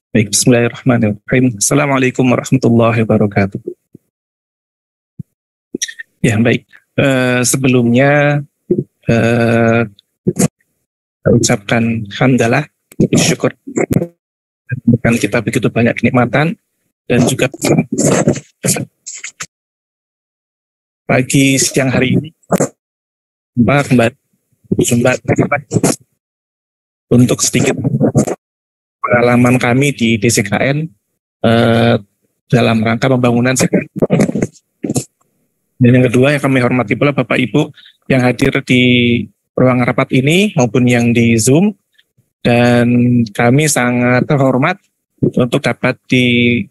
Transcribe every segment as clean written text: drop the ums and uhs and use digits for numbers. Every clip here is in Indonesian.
Baik, bismillahirrahmanirrahim. Assalamualaikum warahmatullahi wabarakatuh. Ya, baik. Sebelumnya ucapkan hamdalah, syukur, dan kita begitu banyak kenikmatan, dan juga pagi siang hari ini kembali untuk sedikit pengalaman kami di DCKN dalam rangka pembangunan. Dan yang kedua yang kami hormati pula Bapak Ibu yang hadir di ruang rapat ini maupun yang di Zoom, dan kami sangat terhormat untuk dapat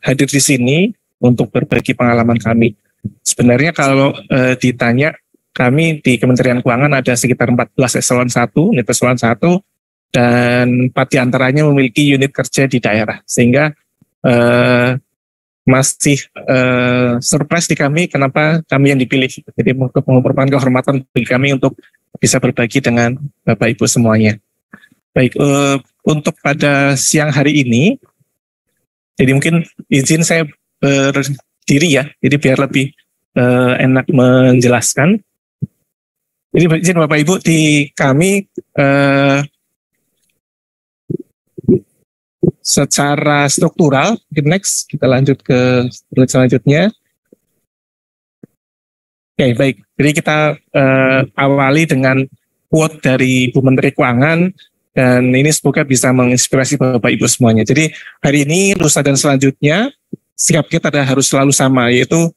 hadir di sini untuk berbagi pengalaman kami. Sebenarnya kalau ditanya, kami di Kementerian Keuangan ada sekitar 14 eselon 1, unit eselon 1, dan 4 diantaranya memiliki unit kerja di daerah, sehingga masih surprise di kami kenapa kami yang dipilih. Jadi merupakan kehormatan bagi kami untuk bisa berbagi dengan Bapak Ibu semuanya. Baik, untuk pada siang hari ini, jadi mungkin izin saya berdiri ya, jadi biar lebih enak menjelaskan. Jadi izin Bapak Ibu, di kami secara struktural, next kita lanjut ke slide selanjutnya. Oke, baik. Jadi kita awali dengan quote dari Bu Menteri Keuangan, dan ini semoga bisa menginspirasi Bapak Ibu semuanya. Jadi hari ini, lusa dan selanjutnya, sikap kita harus selalu sama, yaitu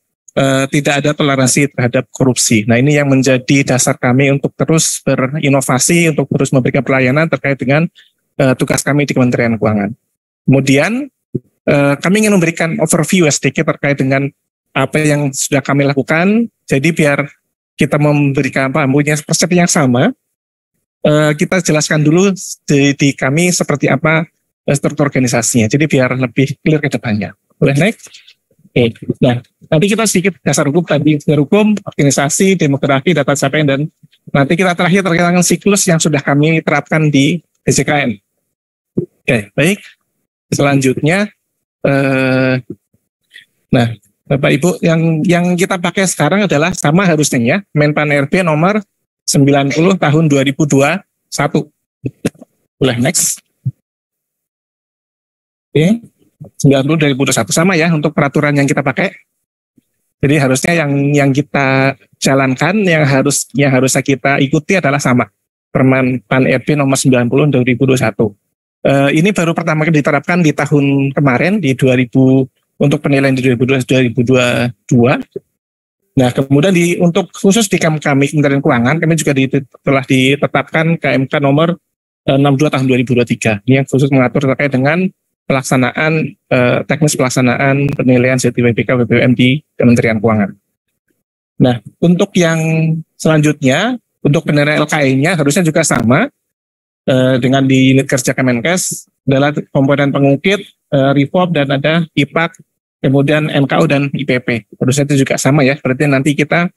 tidak ada toleransi terhadap korupsi. Nah, ini yang menjadi dasar kami untuk terus berinovasi, untuk terus memberikan pelayanan terkait dengan tugas kami di Kementerian Keuangan. Kemudian kami ingin memberikan overview sedikit terkait dengan apa yang sudah kami lakukan. Jadi biar kita memberikan punya persepsi yang sama, kita jelaskan dulu di kami seperti apa struktur organisasinya. Jadi biar lebih clear ke depannya. Boleh next? Oke. Nah, nanti kita sedikit dasar hukum tadi, dasar hukum, organisasi, demografi, data capaian, dan nanti kita terakhir terkait dengan siklus yang sudah kami terapkan di DCKN. Oke, baik. Selanjutnya, nah, Bapak Ibu, yang kita pakai sekarang adalah sama harusnya ya, Menpan RB nomor 90 tahun 2021. Boleh next. Oke, 90 2021 sama ya untuk peraturan yang kita pakai. Jadi harusnya yang kita jalankan, yang harusnya kita ikuti adalah sama. Menpan RB nomor 90 2021. Ini baru pertama kali diterapkan di tahun kemarin di 2000 untuk penilaian di 2022. Nah, kemudian untuk khusus di kami Kementerian Keuangan, kami juga telah ditetapkan KMK nomor 62 tahun 2023. Ini yang khusus mengatur terkait dengan pelaksanaan teknis pelaksanaan penilaian CTWPK BPOM di Kementerian Keuangan. Nah, untuk yang selanjutnya, untuk penilaian LKI-nya harusnya juga sama. Dengan di unit kerja Kemenkes adalah komponen pengungkit, RIFOP, dan ada IPAK, kemudian MKU dan IPP. Harusnya itu juga sama ya, berarti nanti kita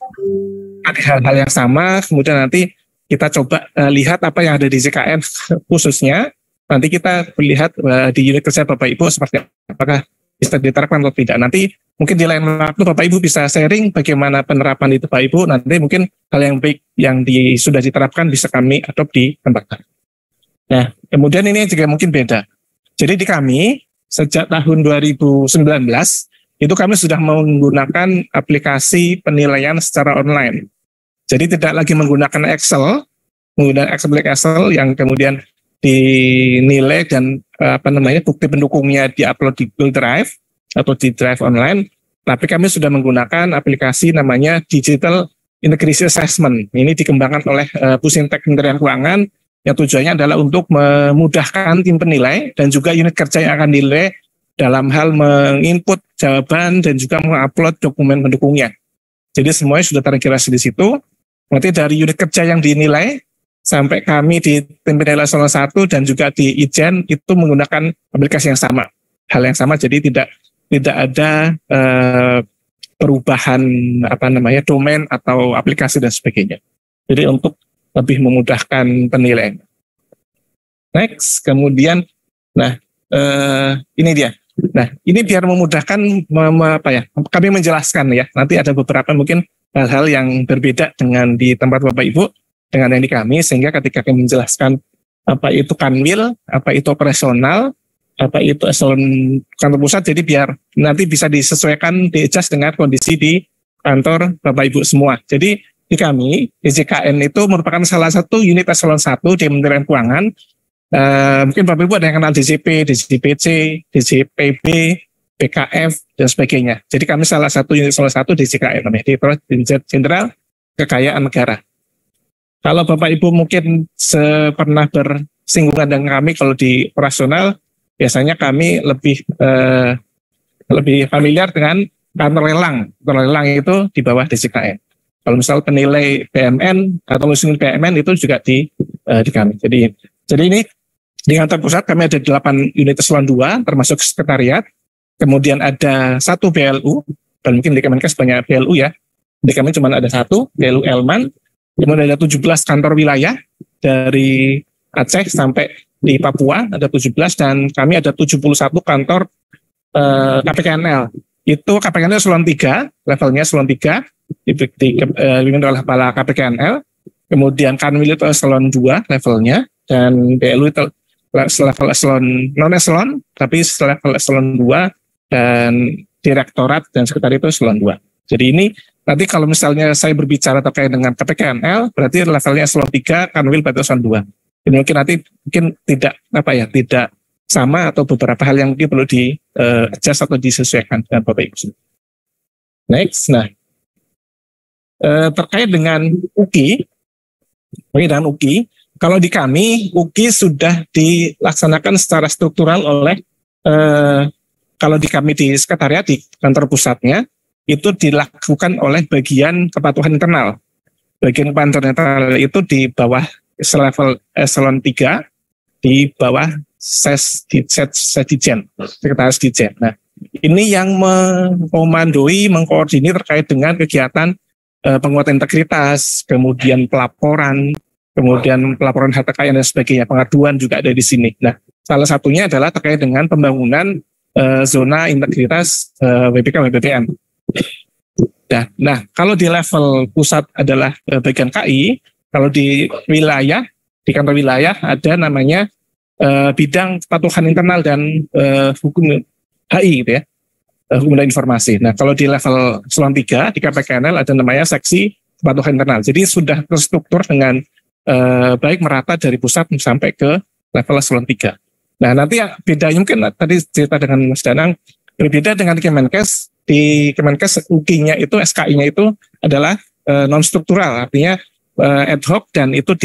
ada hal-hal yang sama, kemudian nanti kita coba lihat apa yang ada di DCKN khususnya, nanti kita lihat di unit kerja Bapak Ibu seperti apakah bisa diterapkan atau tidak. Nanti mungkin di lain waktu Bapak Ibu bisa sharing bagaimana penerapan itu Bapak Ibu, nanti mungkin hal yang baik yang sudah diterapkan bisa kami adopt di tempat. Nah, kemudian ini juga mungkin beda. Jadi di kami, sejak tahun 2019, itu kami sudah menggunakan aplikasi penilaian secara online. Jadi tidak lagi menggunakan menggunakan Excel yang kemudian dinilai dan bukti pendukungnya diupload di Google Drive atau di Drive online, tapi kami sudah menggunakan aplikasi namanya Digital Integrity Assessment. Ini dikembangkan oleh Pusintek Kementerian Keuangan, yang tujuannya adalah untuk memudahkan tim penilai dan juga unit kerja yang akan dinilai dalam hal menginput jawaban dan juga mengupload dokumen pendukungnya. Jadi semuanya sudah terintegrasi di situ. Nanti dari unit kerja yang dinilai sampai kami di tim penilai eselon 1 dan juga di Ijen itu menggunakan aplikasi yang sama. Hal yang sama, jadi tidak ada perubahan domain atau aplikasi dan sebagainya. Jadi untuk lebih memudahkan penilaian. Next, kemudian, ini dia. Nah, ini biar memudahkan kami menjelaskan ya. Nanti ada beberapa mungkin hal-hal yang berbeda dengan di tempat Bapak Ibu dengan yang di kami, sehingga ketika kami menjelaskan apa itu kanwil, apa itu operasional, apa itu eselon kantor pusat, jadi biar nanti bisa disesuaikan, di-adjust dengan kondisi di kantor Bapak Ibu semua. Jadi di kami, DJKN itu merupakan salah satu unit eselon 1 di Kementerian Keuangan. Mungkin Bapak Ibu ada yang kenal DJP, DJPC, DJPB, BKF, dan sebagainya. Jadi kami salah satu unit eselon 1 DJKN, namanya Direktorat Jenderal Kekayaan Negara. Kalau Bapak Ibu mungkin pernah bersinggungan dengan kami, kalau di operasional, biasanya kami lebih familiar dengan kantor lelang. Kantor lelang itu di bawah DJKN. Kalau misal penilai BMN atau leasing BMN itu juga di kami. Jadi ini di kantor pusat kami ada 8 unit eselon 2 termasuk sekretariat. Kemudian ada 1 BLU, dan mungkin di Kemenkes banyak BLU ya. Di kami cuma ada 1 BLU Elman. Kemudian ada 17 kantor wilayah dari Aceh sampai di Papua ada 17, dan kami ada 71 kantor KPKNL. Itu KPKNL eselon 3, levelnya eselon 3, dipimpin oleh kepala KPKNL. Kemudian Kanwil itu eselon 2 levelnya, dan BLU itu level eselon non eselon, tapi level eselon 2, dan direktorat dan sekretariat itu eselon 2. Jadi ini nanti kalau misalnya saya berbicara terkait dengan KPKNL, berarti levelnya eselon 3, Kanwil berarti eselon 2. Ini mungkin nanti tidak sama, atau beberapa hal yang mungkin perlu di-adjust atau disesuaikan dengan Bapak Ibu. Next, nah terkait dengan UKI, kalau di kami UKI sudah dilaksanakan secara struktural oleh kalau di kami di sekretariat di kantor pusatnya itu dilakukan oleh bagian kepatuhan internal. Bagian kepatuhan internal itu di bawah level eselon 3, di bawah Sesdijen, Sekretaris Dijen. Nah, ini yang memandoi, mengkoordinir terkait dengan kegiatan penguatan integritas, kemudian pelaporan harta kekayaan dan sebagainya, pengaduan juga ada di sini. Nah, salah satunya adalah terkait dengan pembangunan zona integritas WPK WPPM. Nah, kalau di level pusat adalah bagian KI, kalau di wilayah, di kantor wilayah ada namanya bidang kepatuhan internal dan hukum HI gitu ya, hukum dan informasi. Nah, kalau di level eselon 3 di KPKNL ada namanya seksi kepatuhan internal. Jadi sudah terstruktur dengan baik merata dari pusat sampai ke level eselon 3. Nah, nanti bedanya mungkin tadi cerita dengan Mas Danang, berbeda dengan Kemenkes. Di Kemenkes UKI-nya itu, SKI-nya itu adalah non-struktural, artinya ad hoc, dan itu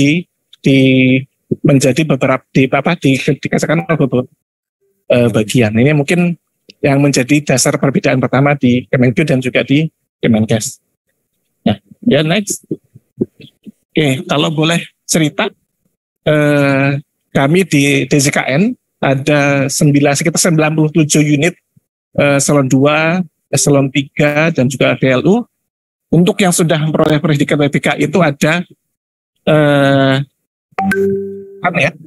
menjadi beberapa dikasihkan beberapa bagian. Ini mungkin yang menjadi dasar perbedaan pertama di Kemenkyu dan juga di Kemenkes. Nah, ya next. Oke, kalau boleh cerita, kami di DJKN ada sekitar 97 unit eselon 2, eselon 3, dan juga BLU. Untuk yang sudah memperoleh predikat WPK itu ada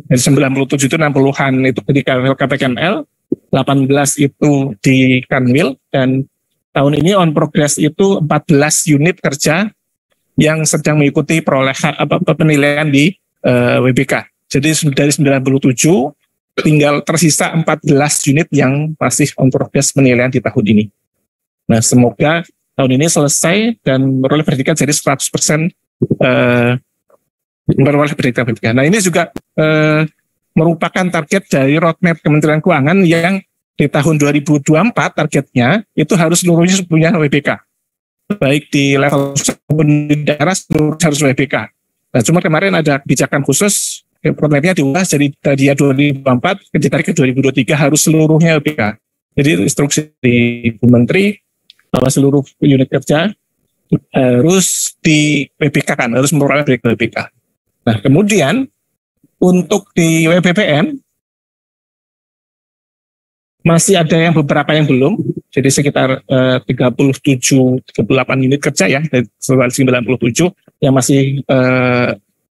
dari 97 itu 60-an itu di KPKNL, 18 itu di Kanwil, dan tahun ini on progress itu 14 unit kerja yang sedang mengikuti penilaian di WPK. Jadi dari 97 tinggal tersisa 14 unit yang masih on progress penilaian di tahun ini. Nah, semoga tahun ini selesai dan memperoleh predikat jadi 100% memperoleh predikat WPK. Nah, ini juga merupakan target dari roadmap Kementerian Keuangan yang di tahun 2024 targetnya itu harus seluruhnya punya WPK. Baik di level daerah seluruh harus WPK. Nah, cuma kemarin ada kebijakan khusus, roadmapnya diubah jadi tadi 2024 ditarik ke 2023 harus seluruhnya WPK. Jadi instruksi di Bu Menteri bahwa seluruh unit kerja harus di WPK kan, harus memperoleh WPK. Nah, kemudian untuk di WPPM masih ada yang beberapa yang belum, jadi sekitar 38 unit kerja ya, dari 97 yang masih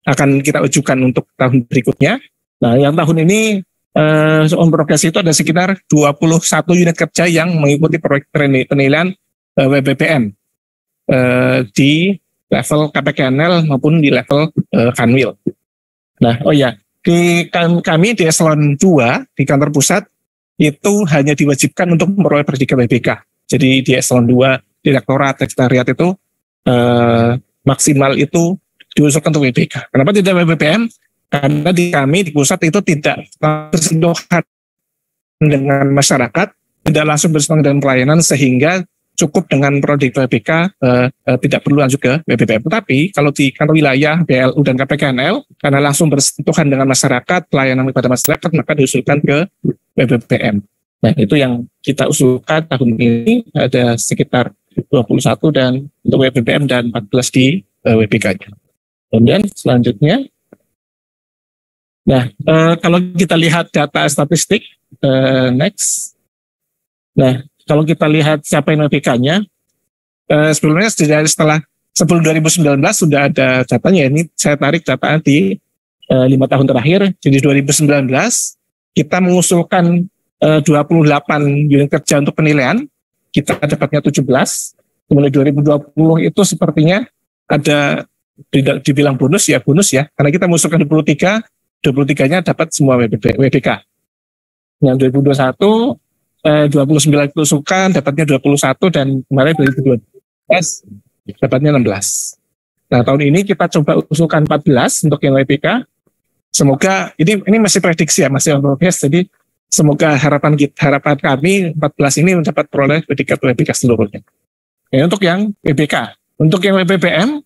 akan kita ujukan untuk tahun berikutnya. Nah, yang tahun ini on progress itu ada sekitar 21 unit kerja yang mengikuti proyek penilaian WBPM di level KPKNL maupun di level Kanwil. Nah, oh ya, kami di eselon 2 di kantor pusat itu hanya diwajibkan untuk memperoleh predikat WBK. Jadi di eselon 2 direktorat sekretariat itu maksimal itu diusulkan untuk WBK. Kenapa tidak WBPM? Karena di kami di pusat itu tidak bersentuhan dengan masyarakat, tidak langsung bersentuhan dengan pelayanan, sehingga cukup dengan proyek WBK, tidak perlu lanjut ke WBPM. Tetapi kalau di kantor wilayah, BLU dan KPKNL, karena langsung bersentuhan dengan masyarakat, pelayanan kepada masyarakat, maka diusulkan ke WBPM. Nah, itu yang kita usulkan tahun ini, ada sekitar 21 dan untuk WBPM dan 14 di WBK-nya. Kemudian selanjutnya, nah, kalau kita lihat data statistik, next. Nah, kalau kita lihat capaian WBK-nya, sebelumnya sebelum 2019 sudah ada datanya. Ini saya tarik data di 5 tahun terakhir. Jadi 2019 kita mengusulkan 28 unit kerja untuk penilaian, kita dapatnya 17. Kemudian 2020 itu sepertinya ada dibilang bonus ya, karena kita mengusulkan 23-nya dapat semua WBK. Yang 2021 29 usulkan dapatnya 21 dan kemarin 2012 dapatnya 16. Nah, tahun ini kita coba usulkan 14 untuk yang WBK. Semoga ini masih prediksi ya, masih on progress. Jadi semoga harapan kami 14 ini mendapat peroleh predikat WBK seluruhnya. Ya, untuk yang WBK, untuk yang WBPM,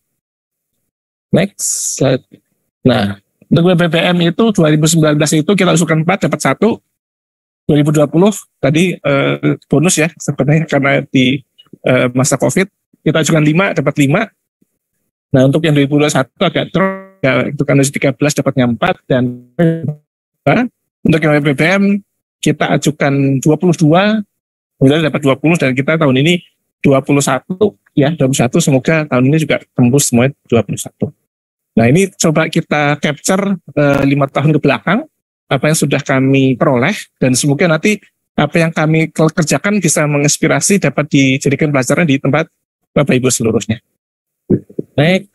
next slide. Nah, untuk WBPM itu 2019 itu kita usulkan 4 dapat 1. 2020 tadi bonus ya sebenarnya karena di masa COVID kita ajukan 5 dapat 5. Nah, untuk yang 2021 agak drop ya, itu kan 13 dapatnya 4 dan untuk yang WBPM kita ajukan 22 kemudian dapat 20 dan kita tahun ini 21 ya, 21, semoga tahun ini juga tembus semuanya 21. Nah, ini coba kita capture 5 tahun ke belakang apa yang sudah kami peroleh, dan semoga nanti apa yang kami kerjakan bisa menginspirasi, dapat dijadikan pelajaran di tempat Bapak Ibu seluruhnya. Baik.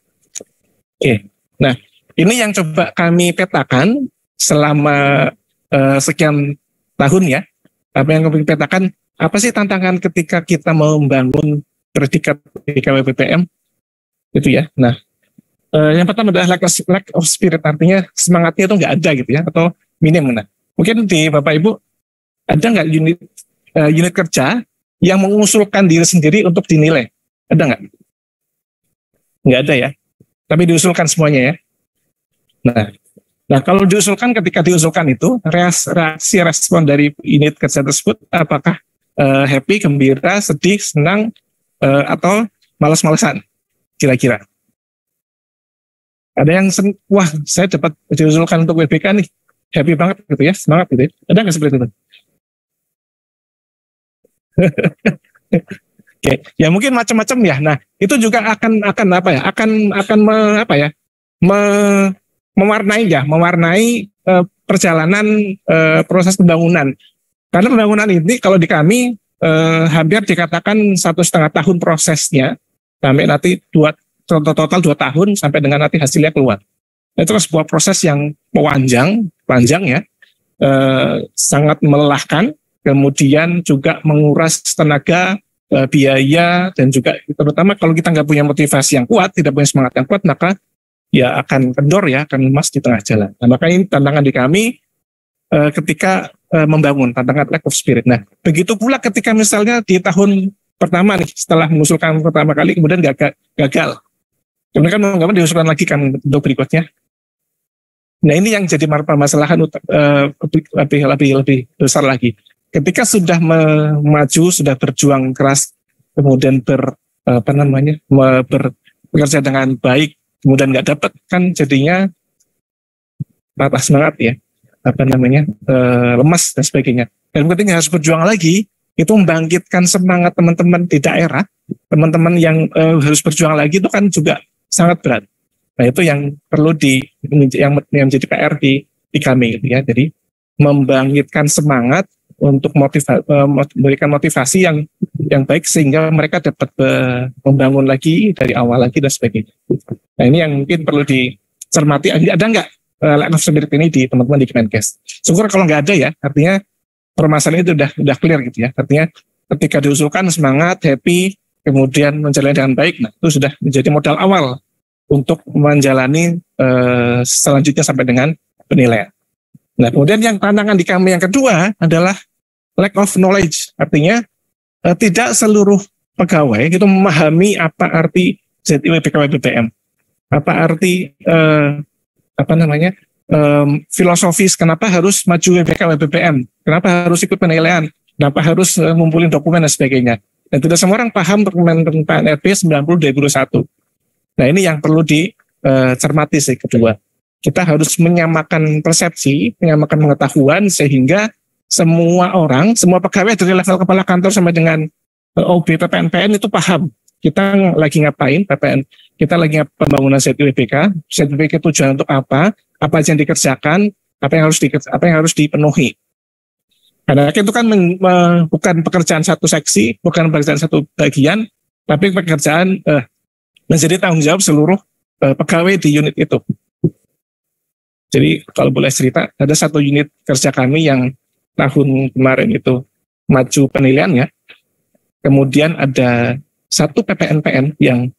Oke. Nah, ini yang coba kami petakan selama sekian tahun ya. Apa yang kami petakan, apa sih tantangan ketika kita mau membangun predikat WBPM itu ya. Nah, yang pertama adalah lack of spirit, artinya semangatnya itu nggak ada gitu ya, atau minim. Nah, mungkin di Bapak Ibu ada nggak unit kerja yang mengusulkan diri sendiri untuk dinilai? Ada nggak? Nggak ada ya. Tapi diusulkan semuanya ya. Nah, kalau diusulkan, ketika diusulkan itu reaksi respon dari unit kerja tersebut apakah happy, gembira, sedih, senang, atau malas-malasan? Kira-kira. Ada yang wah saya dapat diusulkan untuk WBK nih, happy banget gitu ya, semangat gitu ya. Ada nggak seperti itu? Oke, ya mungkin macam-macam ya. Nah, itu juga akan apa ya? Akan mewarnai perjalanan proses pembangunan. Karena pembangunan ini kalau di kami hampir dikatakan 1,5 tahun prosesnya, sampai nanti total 2 tahun sampai dengan nanti hasilnya keluar. Itu sebuah proses yang panjang ya, sangat melelahkan, kemudian juga menguras tenaga, biaya, dan juga terutama kalau kita nggak punya motivasi yang kuat, tidak punya semangat yang kuat, maka ya akan kendor ya, akan lemas di tengah jalan. Nah, maka ini tantangan di kami ketika membangun, tantangan lack of spirit. Nah, begitu pula ketika misalnya di tahun pertama nih, setelah mengusulkan pertama kali, kemudian gagal. Kemudian kan nggak diusulkan lagi kan untuk berikutnya. Nah, ini yang jadi permasalahan lebih besar lagi. Ketika sudah maju, sudah berjuang keras, kemudian bekerja dengan baik, kemudian nggak dapat, kan jadinya patah semangat ya, lemas dan sebagainya. Dan ketika harus berjuang lagi, itu membangkitkan semangat teman-teman di daerah, teman-teman yang harus berjuang lagi itu kan juga sangat berat. Nah, itu yang perlu yang menjadi PR di kami gitu ya. Jadi membangkitkan semangat untuk memberikan motivasi yang baik sehingga mereka dapat membangun lagi dari awal lagi dan sebagainya. Nah ini yang mungkin perlu dicermati. Ada nggak lack of spirit ini di teman-teman di Kemenkes? Syukur kalau nggak ada ya, artinya permasalahan itu udah clear gitu ya. Artinya ketika diusulkan semangat, happy, kemudian menjalani dengan baik, nah itu sudah menjadi modal awal untuk menjalani selanjutnya sampai dengan penilaian. Nah, kemudian yang tantangan di kami yang kedua adalah lack of knowledge. Artinya tidak seluruh pegawai itu memahami apa arti ZIWBK WBPM. Apa arti filosofis kenapa harus maju WBK WBPM, kenapa harus ikut penilaian, kenapa harus ngumpulin dokumen dan sebagainya. Dan tidak semua orang paham dokumen tentang RP 90/2021. Nah, ini yang perlu dicermati sih kedua. Kita harus menyamakan persepsi, menyamakan pengetahuan sehingga semua orang, semua pegawai dari level kepala kantor sampai dengan OB PPNPN itu paham kita lagi ngapain PPN, kita lagi pembangunan ZIWBK tujuan untuk apa aja yang dikerjakan, apa yang harus dipenuhi. Karena itu kan bukan pekerjaan satu seksi, bukan pekerjaan satu bagian, tapi pekerjaan menjadi tanggung jawab seluruh pegawai di unit itu. Jadi kalau boleh cerita, ada satu unit kerja kami yang tahun kemarin itu maju penilaian ya. Kemudian ada satu PPNPN yang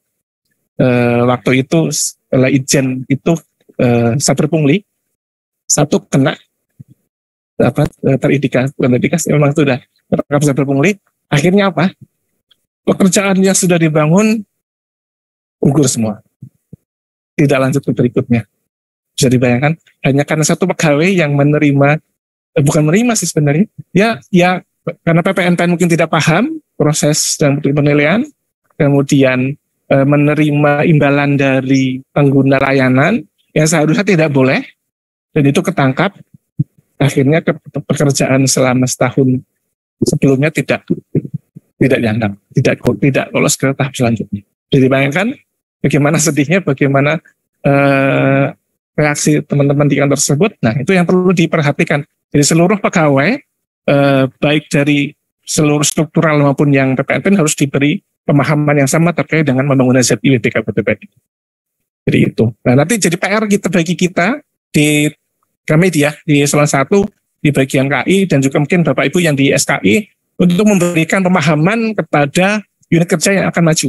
waktu itu setelah Ijen itu satu pungli, satu kena terindikasi memang sudah tertangkap satu pungli. Akhirnya apa? Pekerjaan yang sudah dibangun gugur semua, tidak lanjut ke berikutnya. Bisa dibayangkan hanya karena satu pegawai yang menerima, bukan menerima sih sebenarnya, ya karena PPNPN mungkin tidak paham proses dan penilaian, kemudian menerima imbalan dari pengguna layanan yang seharusnya tidak boleh, dan itu ketangkap, akhirnya pekerjaan selama setahun sebelumnya tidak dianggap, tidak lolos ke tahap selanjutnya. Jadi bayangkan bagaimana sedihnya, bagaimana reaksi teman-teman di kantor tersebut. Nah, itu yang perlu diperhatikan. Jadi seluruh pegawai, baik dari seluruh struktural maupun yang PPNPN harus diberi pemahaman yang sama terkait dengan pembangunan ZIWBK WBPM. Jadi itu. Nah, nanti jadi PR bagi kita di kami di salah satu di bagian KI dan juga mungkin Bapak Ibu yang di SKI untuk memberikan pemahaman kepada unit kerja yang akan maju.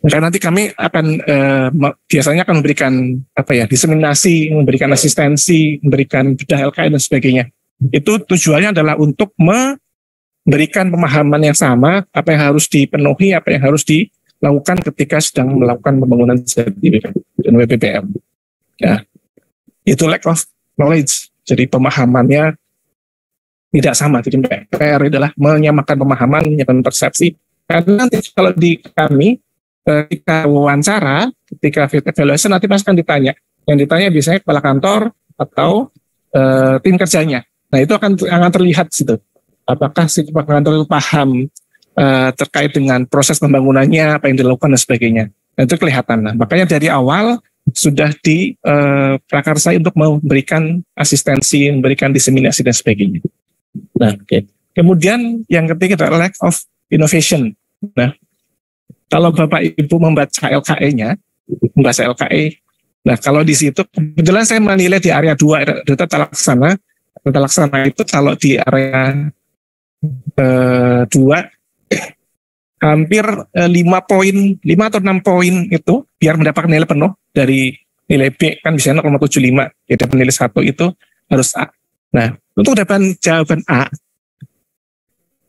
Karena nanti kami akan biasanya akan memberikan diseminasi, memberikan asistensi, memberikan bedah LKN dan sebagainya. Itu tujuannya adalah untuk memberikan pemahaman yang sama, apa yang harus dipenuhi, apa yang harus dilakukan ketika sedang melakukan pembangunan ZIWBK dan WBPM. Ya, itu lack of knowledge. Jadi pemahamannya tidak sama. Jadi PR adalah menyamakan pemahaman, menyamakan persepsi. Karena nanti kalau di kami ketika wawancara, ketika fit evaluation nanti pasti akan ditanya. Yang ditanya biasanya kepala kantor atau tim kerjanya. Nah itu akan terlihat situ. Apakah si kepala kantor itu paham terkait dengan proses pembangunannya, apa yang dilakukan dan sebagainya. Nah, itu kelihatan. Nah, makanya dari awal sudah diprakarsai untuk memberikan asistensi, memberikan diseminasi dan sebagainya. Nah, oke. Kemudian yang ketiga adalah lack of innovation. Nah, kalau Bapak Ibu membaca LKE-nya, nah kalau di situ, kebetulan saya menilai di area 2, tata laksana itu kalau di area 2, hampir 5 atau 6 poin itu, biar mendapatkan nilai penuh dari nilai B, kan bisa 0,75, ya dapat nilai 1 itu harus A. Nah, untuk dapat jawaban A,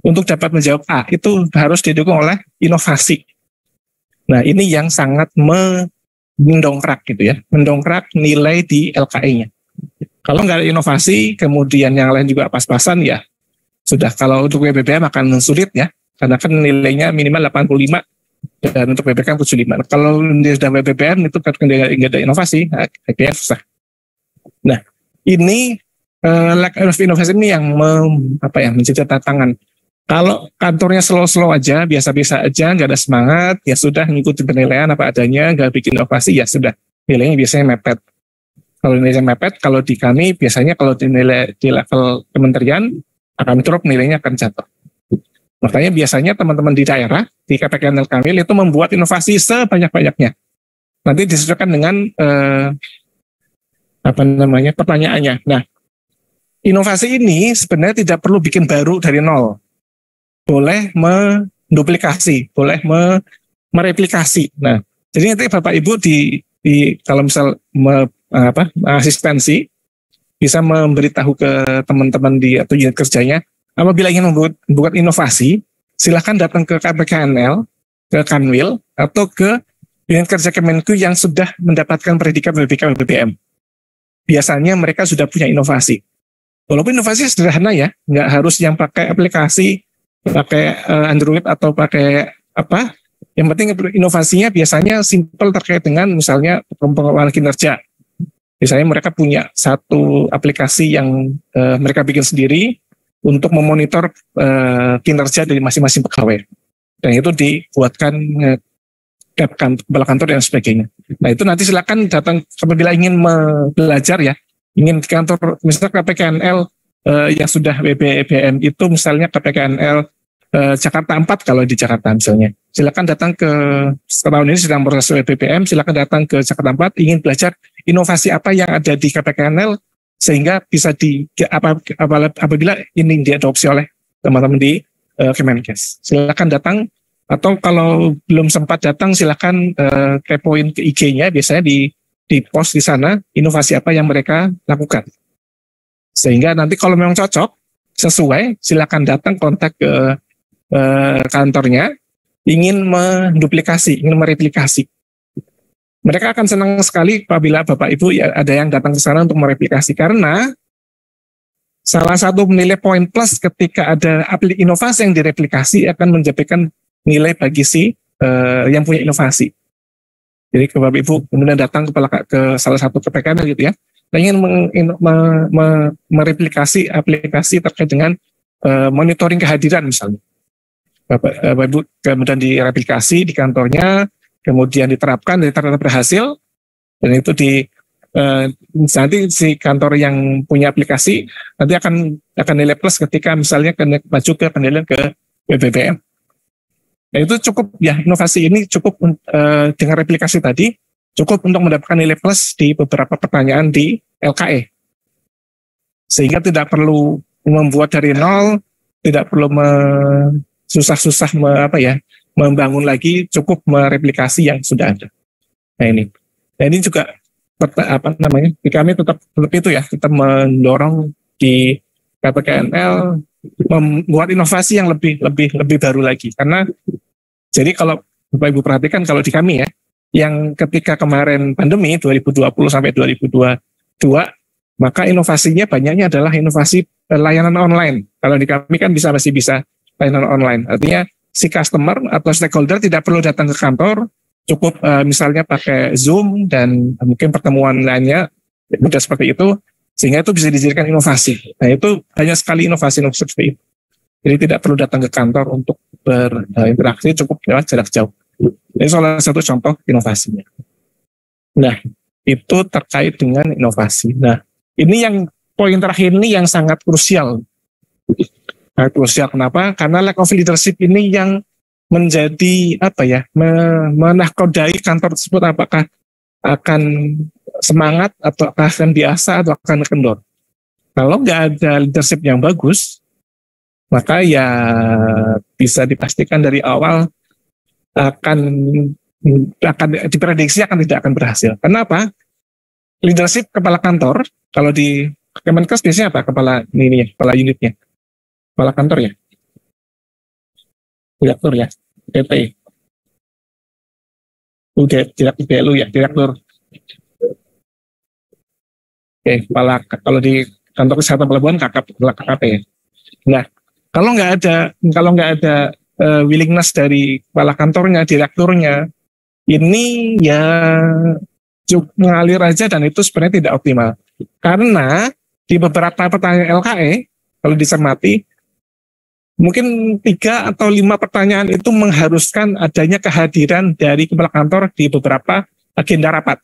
untuk dapat menjawab A, itu harus didukung oleh inovasi. Nah, ini yang sangat mendongkrak gitu ya, mendongkrak nilai di LKE-nya. Kalau nggak ada inovasi, kemudian yang lain juga pas-pasan, ya sudah. Kalau untuk WBPM akan sulit ya, karena kan nilainya minimal 85, dan untuk WBPM 75. Kalau dia sudah WBPM itu kan nggak ada inovasi, akhirnya susah. Nah, ini lack of inovasi ini yang menjadi tantangan. Kalau kantornya slow-slow aja, biasa-biasa aja, nggak ada semangat, ya sudah ngikutin penilaian apa adanya, nggak bikin inovasi, ya sudah, nilainya biasanya mepet. Kalau nilainya mepet, kalau di kami biasanya kalau di level kementerian akan drop, nilainya akan jatuh. Makanya biasanya teman-teman di daerah, di KPKNL Kanwil itu membuat inovasi sebanyak-banyaknya. Nanti disesuaikan dengan pertanyaannya. Nah, inovasi ini sebenarnya tidak perlu bikin baru dari nol. Boleh menduplikasi, boleh mereplikasi. Nah, jadi nanti Bapak Ibu di kalau misal asistensi bisa memberitahu ke teman-teman di atau unit kerjanya, apabila ingin membuat inovasi, silakan datang ke KPKNL, ke Kanwil, atau ke unit kerja Kemenku yang sudah mendapatkan predikat BPK BBM. Biasanya mereka sudah punya inovasi. Walaupun inovasi sederhana ya, nggak harus yang pakai aplikasi, pakai Android atau pakai apa. Yang penting inovasinya biasanya simpel terkait dengan misalnya pengelolaan kinerja. Misalnya mereka punya satu aplikasi yang mereka bikin sendiri untuk memonitor kinerja dari masing-masing pegawai. Dan itu dibuatkan kepala kantor dan sebagainya. Nah itu nanti silakan datang apabila ingin belajar ya, ingin di kantor misalnya KPKNL yang sudah BBM itu misalnya KPKNL Jakarta 4 kalau di Jakarta misalnya. Silakan datang ke tahun ini sedang proses BBM, silakan datang ke Jakarta 4 ingin belajar inovasi apa yang ada di KPKNL sehingga bisa apabila ini diadopsi oleh teman-teman di Kemenkes. Silakan datang atau kalau belum sempat datang silakan kepoin ke IG-nya, biasanya di post di sana inovasi apa yang mereka lakukan. Sehingga nanti kalau memang cocok sesuai silakan datang kontak ke kantornya, ingin menduplikasi, ingin mereplikasi. Mereka akan senang sekali apabila Bapak Ibu ya, ada yang datang ke sana untuk mereplikasi, karena salah satu nilai poin plus ketika ada inovasi yang direplikasi akan menjadikan nilai bagi si yang punya inovasi. Jadi ke Bapak Ibu kemudian datang ke salah satu KPKN gitu ya, dan ingin mereplikasi aplikasi terkait dengan monitoring kehadiran misalnya. Bapak Ibu kemudian direplikasi di kantornya, kemudian diterapkan, dan ternyata berhasil, dan itu nanti si kantor yang punya aplikasi nanti akan nilai plus ketika misalnya maju ke penilaian ke BBM. Nah itu cukup ya, inovasi ini cukup dengan replikasi tadi cukup untuk mendapatkan nilai plus di beberapa pertanyaan di LKE, sehingga tidak perlu membuat dari nol, tidak perlu susah-susah membangun lagi, cukup mereplikasi yang sudah ada. Nah ini juga di kami tetap itu ya, kita mendorong di KPKNL membuat inovasi yang lebih baru lagi, karena jadi kalau Bapak Ibu perhatikan kalau di kami ya, yang ketika kemarin pandemi 2020 sampai 2022, maka inovasinya banyaknya adalah inovasi layanan online. Kalau di kami kan masih bisa layanan online. Artinya si customer atau stakeholder tidak perlu datang ke kantor, cukup misalnya pakai Zoom dan mungkin pertemuan lainnya, mudah seperti itu, sehingga itu bisa dijadikan inovasi. Nah itu banyak sekali inovasi seperti itu. Jadi tidak perlu datang ke kantor untuk berinteraksi, cukup lewat jarak jauh. Ini salah satu contoh inovasinya. Nah itu terkait dengan inovasi. Nah ini yang poin terakhir ini yang sangat krusial. Kenapa? Karena lack of leadership ini yang menjadi menahkodai kantor tersebut, apakah akan semangat atau akan biasa atau akan kendor. Kalau nggak ada leadership yang bagus, maka ya bisa dipastikan dari awal akan diprediksi tidak akan berhasil. Kenapa? Leadership kepala kantor, kalau di Kemenkes biasanya apa? Kepala unitnya. Kepala kantor ya, direktur ya, DP, direktur ya, direktur. Oke, kalau di kantor kesehatan pelabuhan KKP ya. Nah, kalau nggak ada willingness dari kepala kantornya, direkturnya, ini ya mengalir aja, dan itu sebenarnya tidak optimal. Karena di beberapa pertanyaan LKE, kalau dicermati, mungkin 3 atau 5 pertanyaan itu mengharuskan adanya kehadiran dari kepala kantor di beberapa agenda rapat.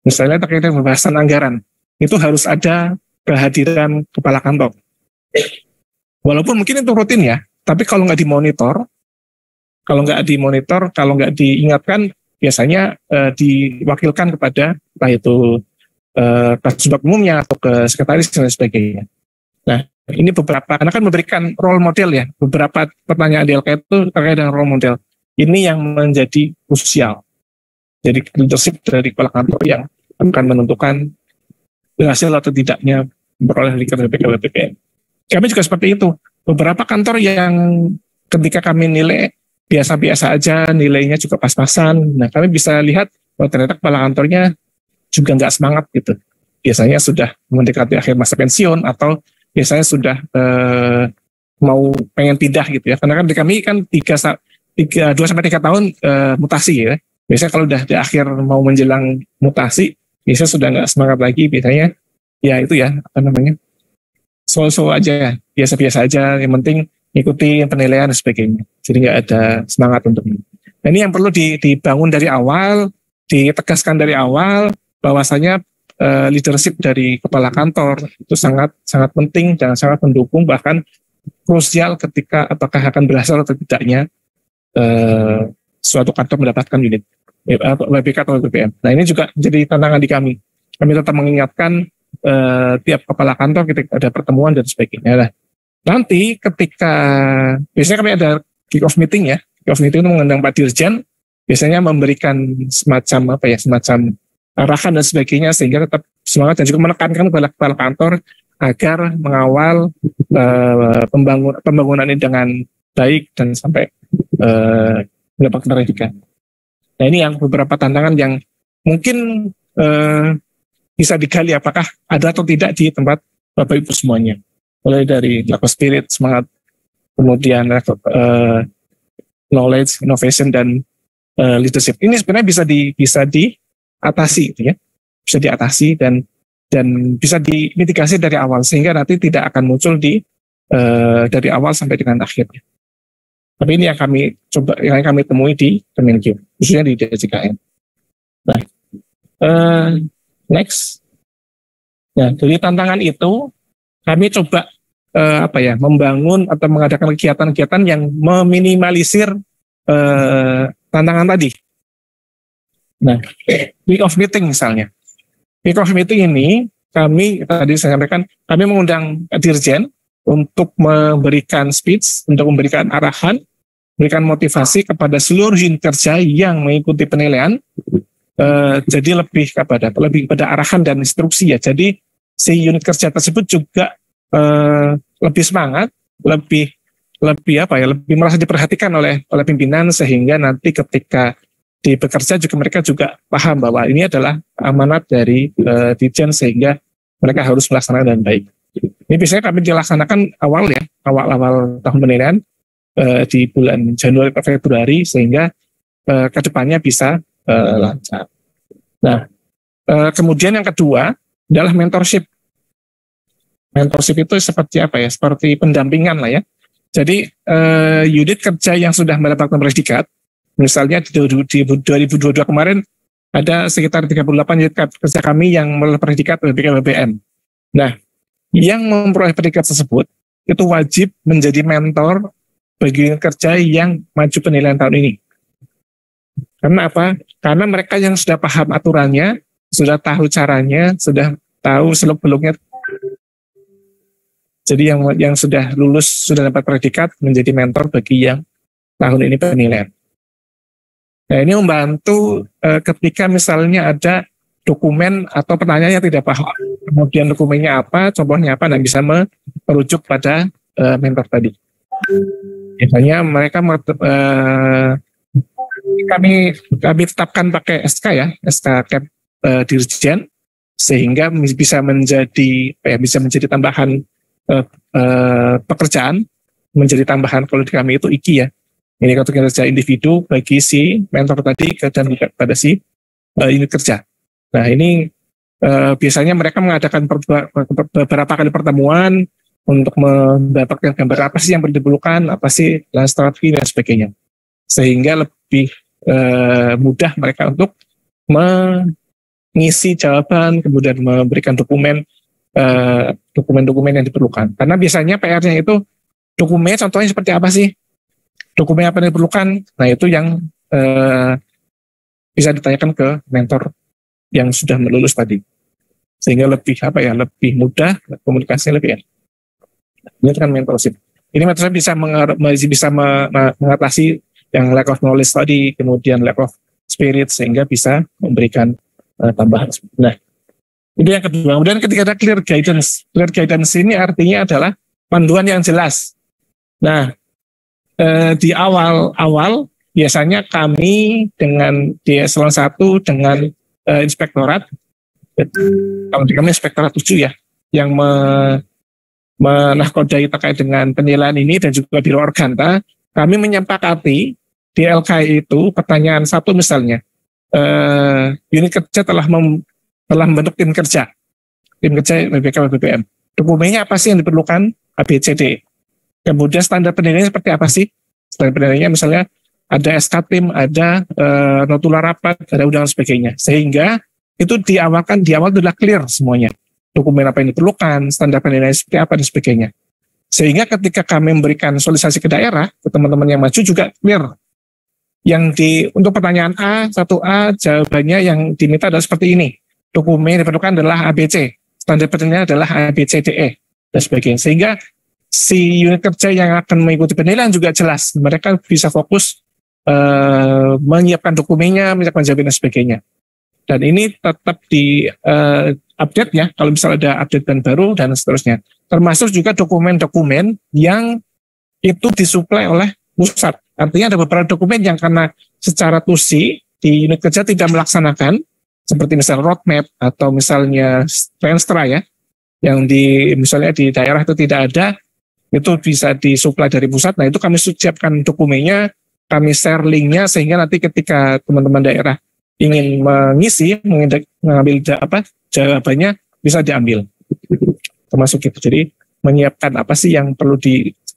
Misalnya terkait dengan pembahasan anggaran, itu harus ada kehadiran kepala kantor. Walaupun mungkin itu rutin ya, tapi kalau nggak dimonitor, kalau nggak diingatkan, biasanya diwakilkan kepada entah itu kasubag umumnya atau ke sekretaris dan sebagainya. Nah, ini beberapa, karena kan memberikan role model ya, beberapa pertanyaan DLK itu terkait dengan role model. Ini yang menjadi krusial. Jadi leadership dari kepala kantor yang akan menentukan hasil atau tidaknya memperoleh BPKM. Kami juga seperti itu. Beberapa kantor yang ketika kami nilai biasa-biasa aja, nilainya juga pas-pasan. Nah, kami bisa lihat bahwa ternyata kepala kantornya juga nggak semangat gitu. Biasanya sudah mendekati akhir masa pensiun atau biasanya sudah mau pengen pindah gitu ya. Karena kan di kami kan 2-3 tahun mutasi ya. Biasanya kalau udah di akhir mau menjelang mutasi, biasanya sudah nggak semangat lagi. Biasanya ya itu ya, apa namanya, so-so aja, biasa-biasa aja. Yang penting ikuti penilaian dan sebagainya. Jadi nggak ada semangat untuk ini. Nah, ini yang perlu dibangun dari awal, ditegaskan dari awal, bahwasanya leadership dari kepala kantor itu sangat sangat penting dan sangat mendukung, bahkan krusial ketika apakah akan berhasil atau tidaknya suatu kantor mendapatkan unit WBK atau BPM. Nah, ini juga menjadi tantangan di kami. Kami tetap mengingatkan tiap kepala kantor ketika ada pertemuan dan sebagainya. Nah, nanti ketika biasanya kami ada kick off meeting ya, kick off meeting itu mengundang Pak Dirjen, biasanya memberikan semacam arahan dan sebagainya sehingga tetap semangat dan juga menekankan kepada kepala kantor agar mengawal pembangunan ini dengan baik dan sampai mendapatkan pendidikan. Nah, ini yang beberapa tantangan yang mungkin bisa digali apakah ada atau tidak di tempat Bapak Ibu semuanya. Mulai dari level spirit, semangat, kemudian knowledge, innovation, dan leadership. Ini sebenarnya bisa diatasi, gitu ya. Bisa diatasi dan bisa dimitigasi dari awal sehingga nanti tidak akan muncul dari awal sampai dengan akhirnya. Tapi ini yang kami temui di Kemenkeu, khususnya di DJKN. Nah, next. Nah, dari tantangan itu kami coba membangun atau mengadakan kegiatan-kegiatan yang meminimalisir tantangan tadi. Nah, week of meeting misalnya. Week of meeting ini tadi saya sampaikan, kami mengundang Dirjen untuk memberikan speech, untuk memberikan arahan, memberikan motivasi kepada seluruh unit kerja yang mengikuti penilaian. Jadi lebih kepada arahan dan instruksi ya. Jadi si unit kerja tersebut juga lebih semangat, lebih merasa diperhatikan oleh pimpinan sehingga nanti ketika bekerja juga mereka juga paham bahwa ini adalah amanat dari Dirjen sehingga mereka harus melaksanakan dengan baik. Ini biasanya kami dilaksanakan awal tahun penilaian di bulan Januari atau Februari sehingga kedepannya bisa lancar. Nah, kemudian yang kedua adalah mentorship. Mentorship itu seperti seperti pendampingan lah ya. Jadi unit kerja yang sudah mendapatkan predikat, misalnya di 2022 kemarin ada sekitar 38 unit kerja kami yang memperoleh predikat BPM. Nah, yang memperoleh predikat tersebut itu wajib menjadi mentor bagi unit kerja yang maju penilaian tahun ini. Karena apa? Karena mereka yang sudah paham aturannya, sudah tahu caranya, sudah tahu seluk-beluknya. Jadi yang sudah lulus, sudah dapat predikat menjadi mentor bagi yang tahun ini penilaian. Nah, ini membantu ketika misalnya ada dokumen atau pertanyaan yang tidak paham. Kemudian dokumennya apa, contohnya apa, dan bisa merujuk pada mentor tadi. Biasanya mereka kami tetapkan pakai SK ya, SK Cap Dirjen, sehingga bisa menjadi tambahan pekerjaan, menjadi tambahan kalau di kami itu IKI ya. Ini kartu kerja individu bagi si mentor tadi dan pada si unit kerja. Nah, ini biasanya mereka mengadakan beberapa kali pertemuan untuk mendapatkan gambar apa sih yang diperlukan, apa sih strategi dan sebagainya. Sehingga lebih mudah mereka untuk mengisi jawaban, kemudian memberikan dokumen-dokumen yang diperlukan. Karena biasanya PR-nya itu dokumen, contohnya seperti apa sih? Dokumen apa yang diperlukan? Nah itu yang bisa ditanyakan ke mentor yang sudah lulus tadi, sehingga lebih lebih mudah komunikasinya lebih enak. Ini kan mentorship. Ini mentorship bisa mengatasi yang lack of knowledge tadi, kemudian lack of spirit, sehingga bisa memberikan tambahan. Nah, itu yang kedua. Kemudian ketika ada clear guidance ini artinya adalah panduan yang jelas. Nah, di awal biasanya kami di eselon 1 dengan inspektorat, kalau di kami inspektorat 7 ya, yang menahkodai terkait dengan penilaian ini dan juga Biro Organta, kami menyepakati di LKI itu pertanyaan satu misalnya, unit kerja telah membentuk tim kerja BPK BPM. Dokumennya apa sih yang diperlukan? ABCD. Kemudian standar penilaiannya seperti apa sih? Standar penilaiannya misalnya ada SK tim, ada notula rapat, ada undangan sebagainya. Sehingga itu di awal sudah clear semuanya. Dokumen apa yang diperlukan, standar penilaian seperti apa dan sebagainya. Sehingga ketika kami memberikan sosialisasi ke daerah, ke teman-teman yang maju juga clear. Untuk pertanyaan A, 1A, jawabannya yang diminta adalah seperti ini. Dokumen yang diperlukan adalah ABC. Standar penilaian adalah ABCDE dan sebagainya. Sehingga si unit kerja yang akan mengikuti penilaian juga jelas. Mereka bisa fokus menyiapkan dokumennya, menyiapkan jawaban dan sebagainya. Dan ini tetap di update ya, kalau misalnya ada update dan baru dan seterusnya. Termasuk juga dokumen-dokumen yang itu disuplai oleh pusat. Artinya ada beberapa dokumen yang karena secara tusi di unit kerja tidak melaksanakan, seperti misalnya roadmap atau misalnya Renstra ya, yang misalnya di daerah itu tidak ada, itu bisa disuplai dari pusat. Nah itu kami siapkan dokumennya, kami share linknya, sehingga nanti ketika teman-teman daerah ingin mengambil jawabannya bisa diambil. Termasuk itu. Jadi menyiapkan apa sih yang perlu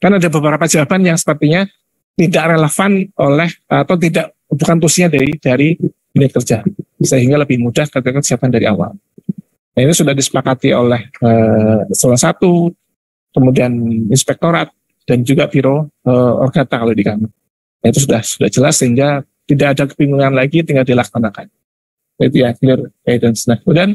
kan ada beberapa jawaban yang sepertinya tidak relevan atau bukan tusinya dari unit kerja, sehingga lebih mudah ketika kesiapan dari awal. Nah ini sudah disepakati oleh eselon 1, kemudian inspektorat dan juga Biro Organta kalau di kami. Nah, itu sudah jelas sehingga tidak ada kebingungan lagi, tinggal dilaksanakan. Itu ya clear guidance. Nah, kemudian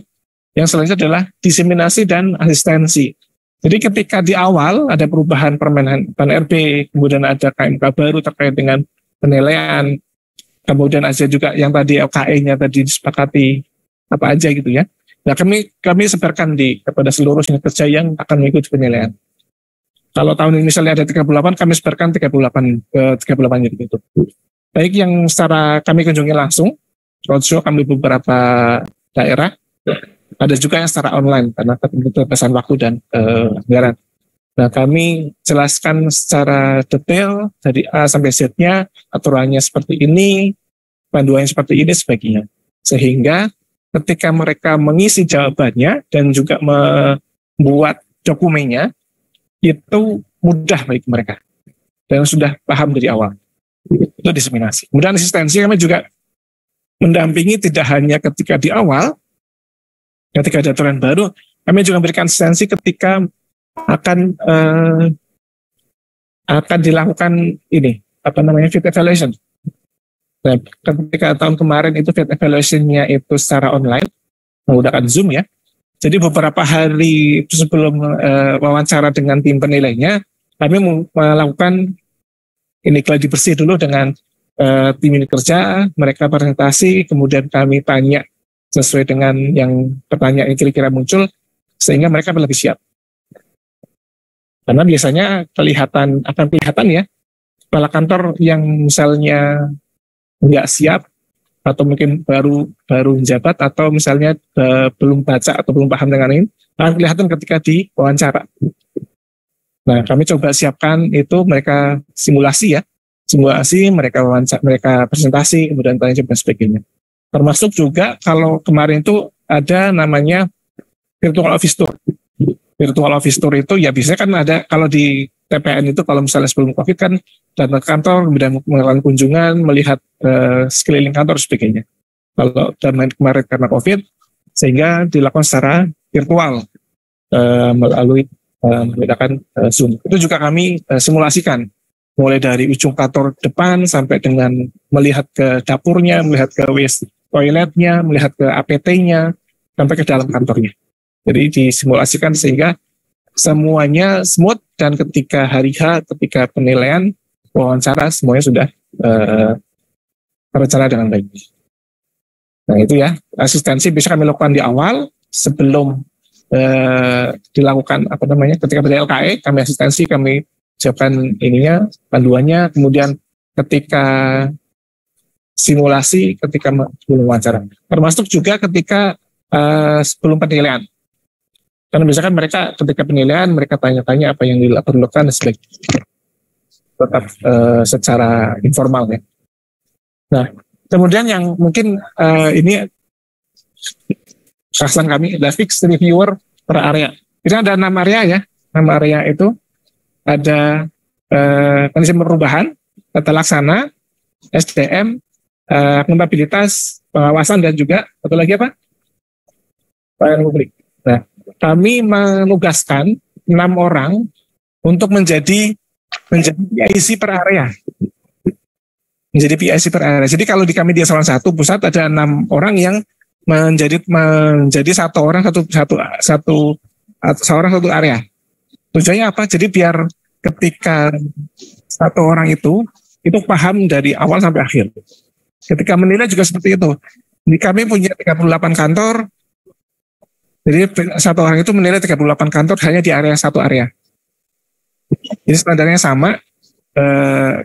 yang selanjutnya adalah diseminasi dan asistensi. Jadi ketika di awal ada perubahan permen RB, kemudian ada KMK baru terkait dengan penilaian, kemudian ada juga yang tadi LKE-nya tadi disepakati apa aja gitu ya. Nah, kami sebarkan kepada seluruh unit kerja yang akan mengikuti penilaian. Kalau tahun ini misalnya ada 38, kami sebarkan 38 unit itu. Baik yang secara kami kunjungi langsung, roadshow kami beberapa daerah, ada juga yang secara online karena keterbatasan waktu dan anggaran. Nah, kami jelaskan secara detail dari A sampai Z-nya, aturannya seperti ini, panduannya seperti ini, sebagainya. Sehingga ketika mereka mengisi jawabannya dan juga membuat dokumennya, itu mudah bagi mereka dan sudah paham dari awal. Itu diseminasi. Kemudian asistensi kami juga mendampingi tidak hanya ketika di awal, ketika ada aturan baru, kami juga memberikan asistensi ketika akan dilakukan fit evaluation. Nah, ketika tahun kemarin itu fit evaluation-nya itu secara online menggunakan Zoom ya. Jadi beberapa hari sebelum wawancara dengan tim penilainya, kami melakukan gladi bersih dulu dengan tim unit kerja, mereka presentasi, kemudian kami tanya sesuai dengan yang pertanyaan yang kira-kira muncul, sehingga mereka lebih siap. Karena biasanya akan kelihatan ya, kepala kantor yang misalnya nggak siap, atau mungkin baru menjabat, atau misalnya belum baca atau belum paham dengan ini, akan kelihatan ketika di wawancara. Nah, kami coba siapkan itu, mereka simulasi, mereka presentasi, kemudian tanya jawab dan sebagainya. Termasuk juga kalau kemarin itu ada namanya virtual office tour. Virtual office tour itu ya biasanya kan ada, kalau di TPN itu kalau misalnya sebelum COVID kan datang ke kantor, kemudian melakukan kunjungan, melihat sekeliling kantor dan sebagainya. Kalau kemarin karena COVID, sehingga dilakukan secara virtual melalui menggunakan Zoom. Itu juga kami simulasikan, mulai dari ujung kantor depan sampai dengan melihat ke dapurnya, melihat ke toiletnya, melihat ke APT-nya, sampai ke dalam kantornya. Jadi disimulasikan sehingga semuanya smooth, dan ketika hari H, ketika penilaian, wawancara, semuanya sudah terencana dengan baik. Nah itu ya, asistensi bisa kami lakukan di awal, sebelum dilakukan ketika LKE, kami asistensi, kami siapkan ininya, panduannya, kemudian ketika simulasi, ketika sebelum wawancara, termasuk juga ketika sebelum penilaian. Karena misalkan mereka ketika penilaian, mereka tanya-tanya apa yang diperlukan dan sebagainya. Tetap secara informal ya. Nah, kemudian yang mungkin ini khasan kami adalah fixed reviewer per area. Ini ada 6 area ya. 6 area itu ada manajemen perubahan, tata laksana, SDM, akuntabilitas, pengawasan, dan juga satu lagi apa? Pelayanan publik. Nah, kami menugaskan 6 orang untuk menjadi PIC per area. Menjadi PIC per area. Jadi kalau di kami di eselon 1 pusat ada 6 orang yang menjadi satu area. Tujuannya apa? Jadi biar ketika satu orang itu paham dari awal sampai akhir. Ketika menilai juga seperti itu. Di kami punya 38 kantor. Jadi satu orang itu menilai 38 kantor hanya di satu area. Jadi standarnya sama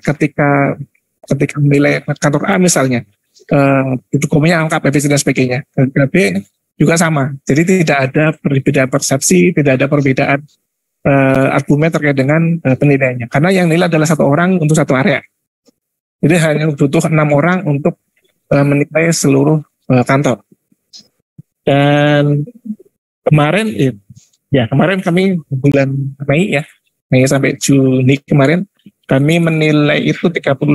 ketika menilai kantor A misalnya, dokumennya lengkap, ABC dan sebagainya. B juga sama. Jadi tidak ada perbedaan persepsi, tidak ada perbedaan argumen terkait dengan penilaiannya. Karena yang nilai adalah satu orang untuk satu area. Jadi hanya butuh 6 orang untuk menilai seluruh kantor. Dan kemarin kami bulan Mei sampai Juni kemarin kami menilai itu 35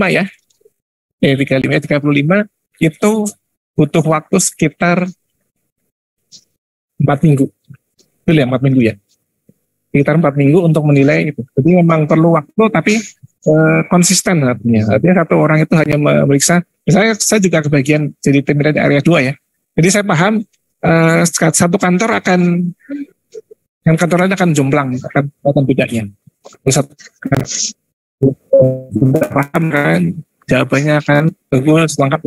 ya. 35 itu butuh waktu sekitar 4 minggu. Betul ya, 4 minggu ya. Sekitar 4 minggu untuk menilai itu. Jadi memang perlu waktu, tapi konsisten artinya. Artinya satu orang itu hanya memeriksa. Misalnya saya juga kebagian jadi tim dari area 2 ya. Jadi saya paham satu kantor yang kantornya akan jomplang, akan bedanya. Paham kan, jawabannya akan bagus, lengkap.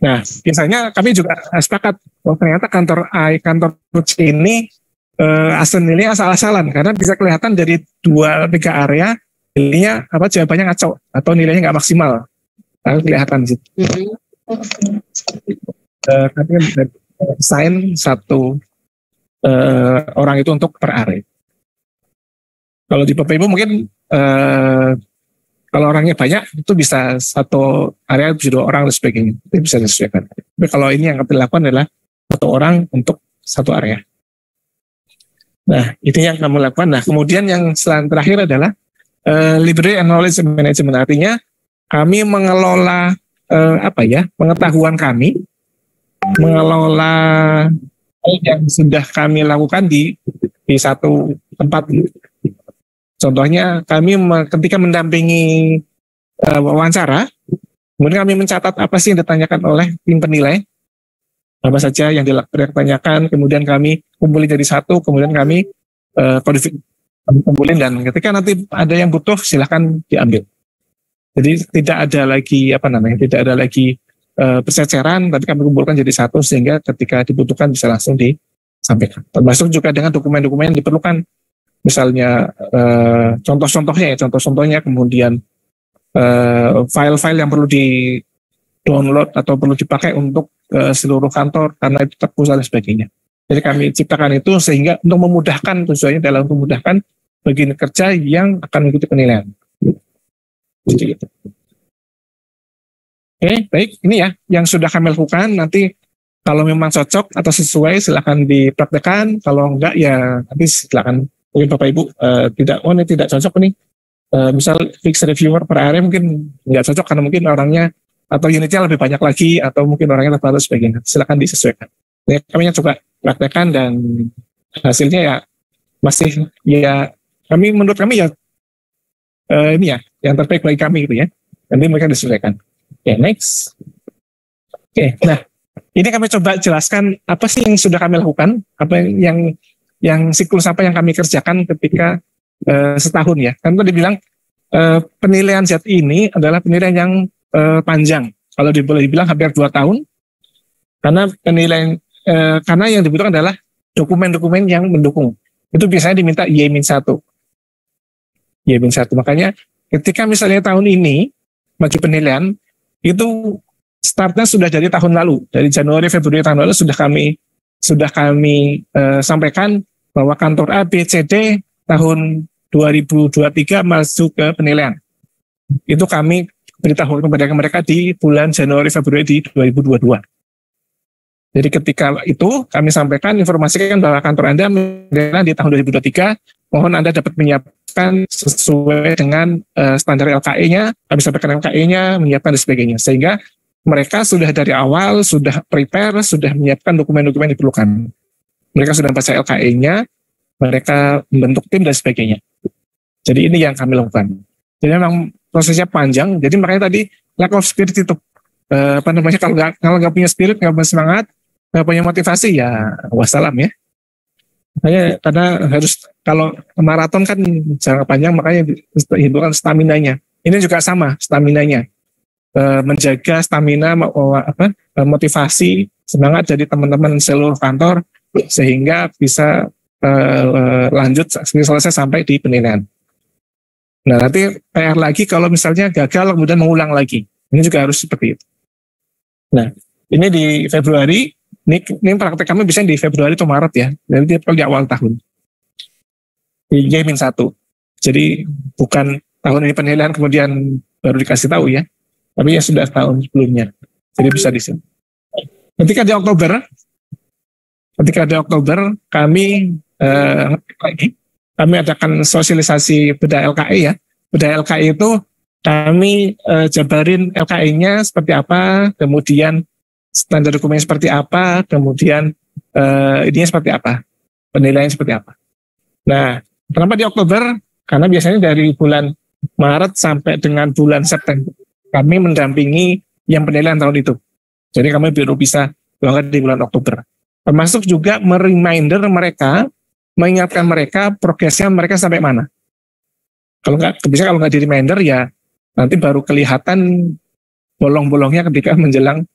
Nah, biasanya kami juga sepakat, ternyata kantor A, kantor C ini nilainya asal-asalan, karena bisa kelihatan dari 2-3 area, nilainya jawabannya ngaco, atau nilainya nggak maksimal. Kelihatan sih. Kami desain satu orang itu untuk per area. Kalau di Bapak Ibu mungkin kalau orangnya banyak itu bisa satu area bisa 2 orang dan sebagainya, itu bisa disesuaikan. Tapi kalau ini yang kami lakukan adalah 1 orang untuk satu area. Nah, itu yang kami lakukan. Nah, kemudian yang terakhir adalah library and knowledge management. Artinya kami mengelola pengetahuan kami, mengelola yang sudah kami lakukan di satu tempat. Contohnya kami ketika mendampingi wawancara, kemudian kami mencatat apa sih yang ditanyakan oleh tim penilai, apa saja yang ditanyakan, kemudian kami kumpulin jadi satu, kemudian kami kumpulin, dan ketika nanti ada yang butuh silahkan diambil. Jadi tidak ada lagi perseceran, tapi kami kumpulkan jadi satu sehingga ketika dibutuhkan bisa langsung disampaikan. Termasuk juga dengan dokumen-dokumen yang diperlukan, misalnya contoh-contohnya, kemudian file-file yang perlu di download atau perlu dipakai untuk seluruh kantor karena itu terpusat dan sebagainya. Jadi kami ciptakan itu sehingga untuk memudahkan, tujuannya adalah untuk memudahkan bagi kerja yang akan mengikuti penilaian. Jadi gitu. Oke, baik, ini ya yang sudah kami lakukan. Nanti kalau memang cocok atau sesuai silakan dipraktekkan, kalau enggak ya nanti silakan mungkin Bapak Ibu ini tidak cocok nih, misal fixed reviewer per area mungkin nggak cocok karena mungkin orangnya atau unitnya lebih banyak lagi atau mungkin orangnya terbatas sebagainya. Silakan disesuaikan. Ya, kami coba praktekkan dan hasilnya ya masih ya menurut kami ya ini ya yang terbaik bagi kami gitu ya. Nanti mereka disesuaikan. Oke, next. Oke, nah ini kami coba jelaskan apa sih yang sudah kami lakukan, apa yang siklus apa yang kami kerjakan ketika setahun ya. Kan tadi bilang penilaian Z ini adalah penilaian yang panjang. Kalau boleh dibilang hampir 2 tahun. Karena penilaian karena yang dibutuhkan adalah dokumen-dokumen yang mendukung. Itu biasanya diminta Y-1. Y-1. Makanya ketika misalnya tahun ini maju penilaian itu startnya sudah dari tahun lalu, dari Januari Februari tahun lalu sudah kami sampaikan bahwa kantor A, B, C, D tahun 2023 masuk ke penilaian. Itu kami beritahu kepada mereka di bulan Januari Februari di 2022. Jadi ketika itu kami sampaikan informasikan bahwa kantor Anda menilai di tahun 2023, mohon Anda dapat menyiapkan sesuai dengan standar LKE-nya, kami sampaikan LKE-nya, menyiapkan dan sebagainya. Sehingga mereka sudah dari awal, sudah prepare, sudah menyiapkan dokumen-dokumen yang diperlukan. Mereka sudah baca LKE-nya, mereka membentuk tim dan sebagainya. Jadi ini yang kami lakukan. Jadi memang prosesnya panjang, jadi makanya tadi lack of spirit itu, kalau nggak punya spirit, nggak punya semangat, nggak punya motivasi, ya wassalam ya. Karena harus, kalau maraton kan jangka panjang, makanya dihimbaukan staminanya. Ini juga sama, staminanya. Menjaga stamina, motivasi, semangat dari teman-teman seluruh kantor, sehingga bisa lanjut selesai sampai di penilaian. Nah nanti PR lagi kalau misalnya gagal kemudian mengulang lagi. Ini juga harus seperti itu. Nah ini di Februari, ini praktek kami bisa di Februari atau Maret ya. Jadi di awal tahun. Di Y-1. Jadi bukan tahun ini penilaian kemudian baru dikasih tahu ya. Tapi ya sudah tahun sebelumnya. Jadi bisa di sini. Ketika di Oktober kami kami adakan sosialisasi bedah LKE ya. Bedah LKE itu kami jabarin LKE-nya seperti apa, kemudian standar dokumen seperti apa, kemudian ininya seperti apa, penilaian seperti apa. Nah, kenapa di Oktober? Karena biasanya dari bulan Maret sampai dengan bulan September kami mendampingi yang penilaian tahun itu. Jadi kami baru bisa berangkat di bulan Oktober. Termasuk juga mereminder mereka, mengingatkan mereka progresnya mereka sampai mana. Kalau nggak di reminder ya nanti baru kelihatan bolong-bolongnya ketika menjelang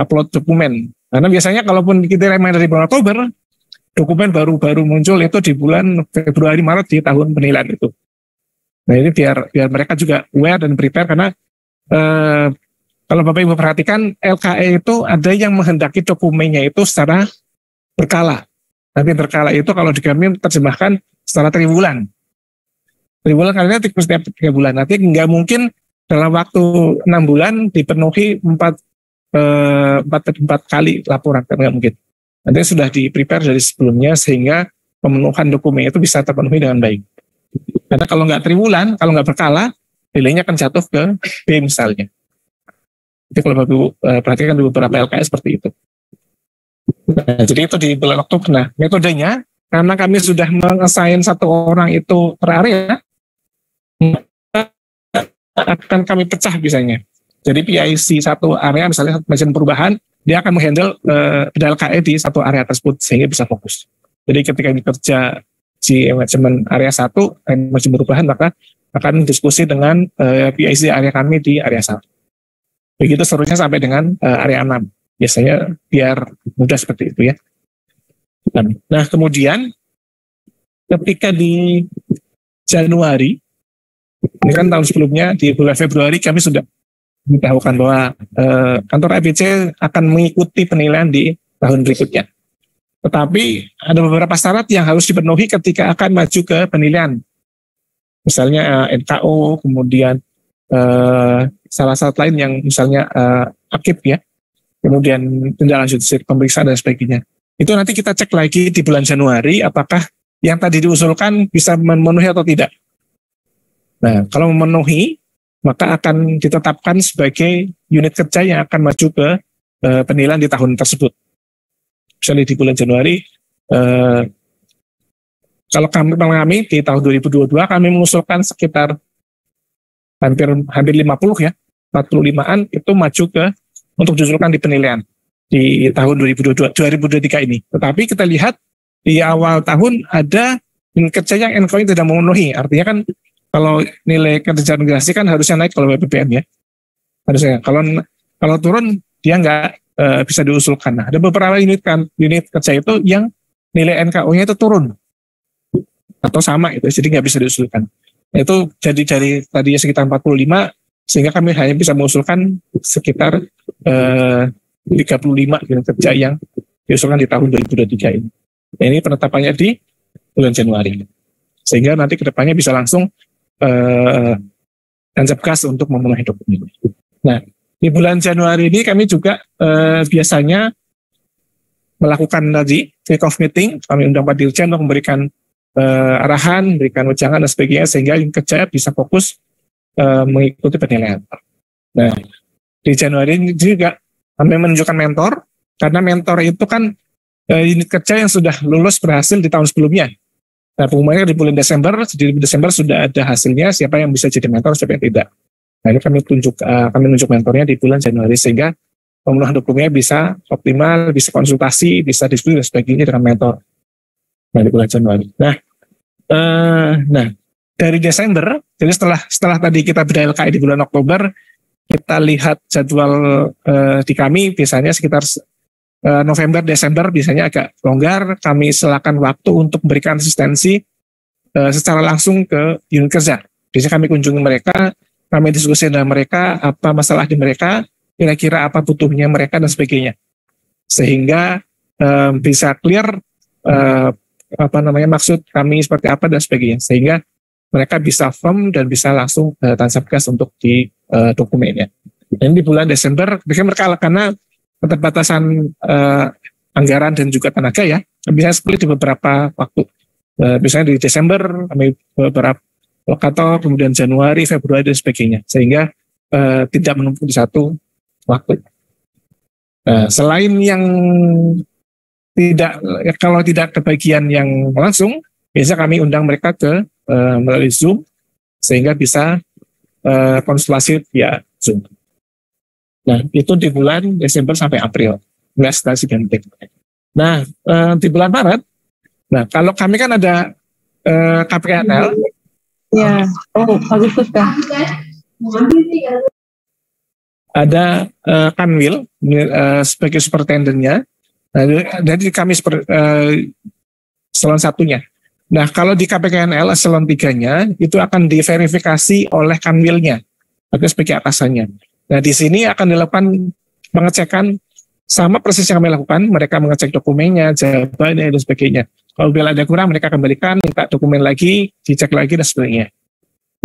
upload dokumen. Karena biasanya kalaupun kita reminder di bulan Oktober, dokumen baru muncul itu di bulan Februari Maret di tahun penilaian itu. Nah ini biar mereka juga aware dan prepare karena kalau Bapak Ibu perhatikan LKE itu ada yang menghendaki dokumennya itu secara berkala. Nanti berkala itu kalau di kami terjemahkan secara triwulan. Triwulan karena setiap 3 bulan. Nanti nggak mungkin dalam waktu 6 bulan dipenuhi 4 kali laporan, kan nggak mungkin. Nanti sudah di-prepare dari sebelumnya sehingga pemenuhan dokumen itu bisa terpenuhi dengan baik. Karena kalau nggak triwulan, kalau nggak berkala, nilainya akan jatuh ke B misalnya. Jadi kalau Bapak perhatikan di beberapa LKS seperti itu. Nah, jadi itu di bulan Oktober. Nah, metodenya, karena kami sudah mengassign 1 orang itu per area, akan kami pecah biasanya. Jadi PIC 1 area, misalnya manajemen perubahan, dia akan menghandle LKE di 1 area tersebut, sehingga bisa fokus. Jadi ketika bekerja di manajemen area 1, manajemen perubahan, maka akan diskusi dengan PIC area kami di area 1. Begitu seterusnya sampai dengan area 6. Biasanya biar mudah seperti itu ya. Nah kemudian ketika di Januari, ini kan tahun sebelumnya di bulan Februari kami sudah memberitahukan bahwa kantor ABC akan mengikuti penilaian di tahun berikutnya. Tetapi ada beberapa syarat yang harus dipenuhi ketika akan maju ke penilaian. Misalnya NKO, kemudian salah satu lain yang misalnya akib ya, kemudian tindak lanjut pemeriksaan dan sebagainya. Itu nanti kita cek lagi di bulan Januari apakah yang tadi diusulkan bisa memenuhi atau tidak. Nah, kalau memenuhi, maka akan ditetapkan sebagai unit kerja yang akan maju ke penilaian di tahun tersebut. Misalnya di bulan Januari, kalau kami di tahun 2022 kami mengusulkan sekitar hampir 50 ya, 45-an itu maju ke untuk diusulkan di penilaian di tahun 2023 ini. Tetapi kita lihat di awal tahun ada unit kerja yang NKO tidak memenuhi. Artinya kan kalau nilai kerja migrasi kan harusnya naik kalau BPPM ya. Harusnya kalau turun dia nggak bisa diusulkan. Nah, ada beberapa unit kerja itu yang nilai NKO-nya itu turun atau sama itu, jadi nggak bisa diusulkan. Itu jadi dari tadinya sekitar 45, sehingga kami hanya bisa mengusulkan sekitar 35 unit kerja yang diusulkan di tahun 2023 ini. Nah, ini penetapannya di bulan Januari. Sehingga nanti kedepannya bisa langsung tancap gas untuk memenuhi dokumen. Nah, di bulan Januari ini kami juga biasanya melakukan tadi kick-off meeting, kami undang Pak Dirjen untuk memberikan arahan, memberikan wejangan dan sebagainya, sehingga unit kerja bisa fokus mengikuti penilaian. Nah, di Januari ini juga kami menunjukkan mentor, karena mentor itu kan unit kerja yang sudah lulus berhasil di tahun sebelumnya. Nah, pengumumannya di bulan Desember sudah ada hasilnya, siapa yang bisa jadi mentor, siapa yang tidak. Nah, ini kami tunjuk mentornya di bulan Januari, sehingga pemenuhan dokumennya bisa optimal, bisa konsultasi, bisa diskusi dan sebagainya dengan mentor. Nah, di bulan Januari. Nah, dari Desember, jadi setelah tadi kita ber-LKI di bulan Oktober, kita lihat jadwal di kami biasanya sekitar November, Desember biasanya agak longgar. Kami silakan waktu untuk memberikan asistensi secara langsung ke unit kerja. Biasanya kami kunjungi mereka, kami diskusi dengan mereka, apa masalah di mereka, kira-kira apa butuhnya mereka dan sebagainya. Sehingga bisa clear maksud kami seperti apa dan sebagainya, sehingga mereka bisa firm dan bisa langsung tancap gas untuk di dokumennya. Dan di bulan Desember mereka karena keterbatasan anggaran dan juga tenaga ya, bisa split di beberapa waktu. Misalnya di Desember kami beberapa lokator, kemudian Januari, Februari dan sebagainya, sehingga tidak menumpuk di satu waktu. Selain yang kalau tidak kebagian yang langsung, biasa kami undang mereka ke melalui Zoom, sehingga bisa konsultasi via Zoom. Nah, itu di bulan Desember sampai April, investasi ganti. Nah, di bulan Maret, nah kalau kami kan ada KPKNL. Ya, Agustus kan. Ada Kanwil sebagai supertendennya. Nah, jadi kami eselon satunya. Nah, kalau di KPKNL eselon 3-nya itu akan diverifikasi oleh Kanwilnya atau sebagai atasannya. Nah, di sini akan dilakukan pengecekan sama persis yang kami lakukan. Mereka mengecek dokumennya, jawabannya dan sebagainya. Kalau bila ada kurang, mereka kembalikan, minta dokumen lagi, dicek lagi dan sebagainya.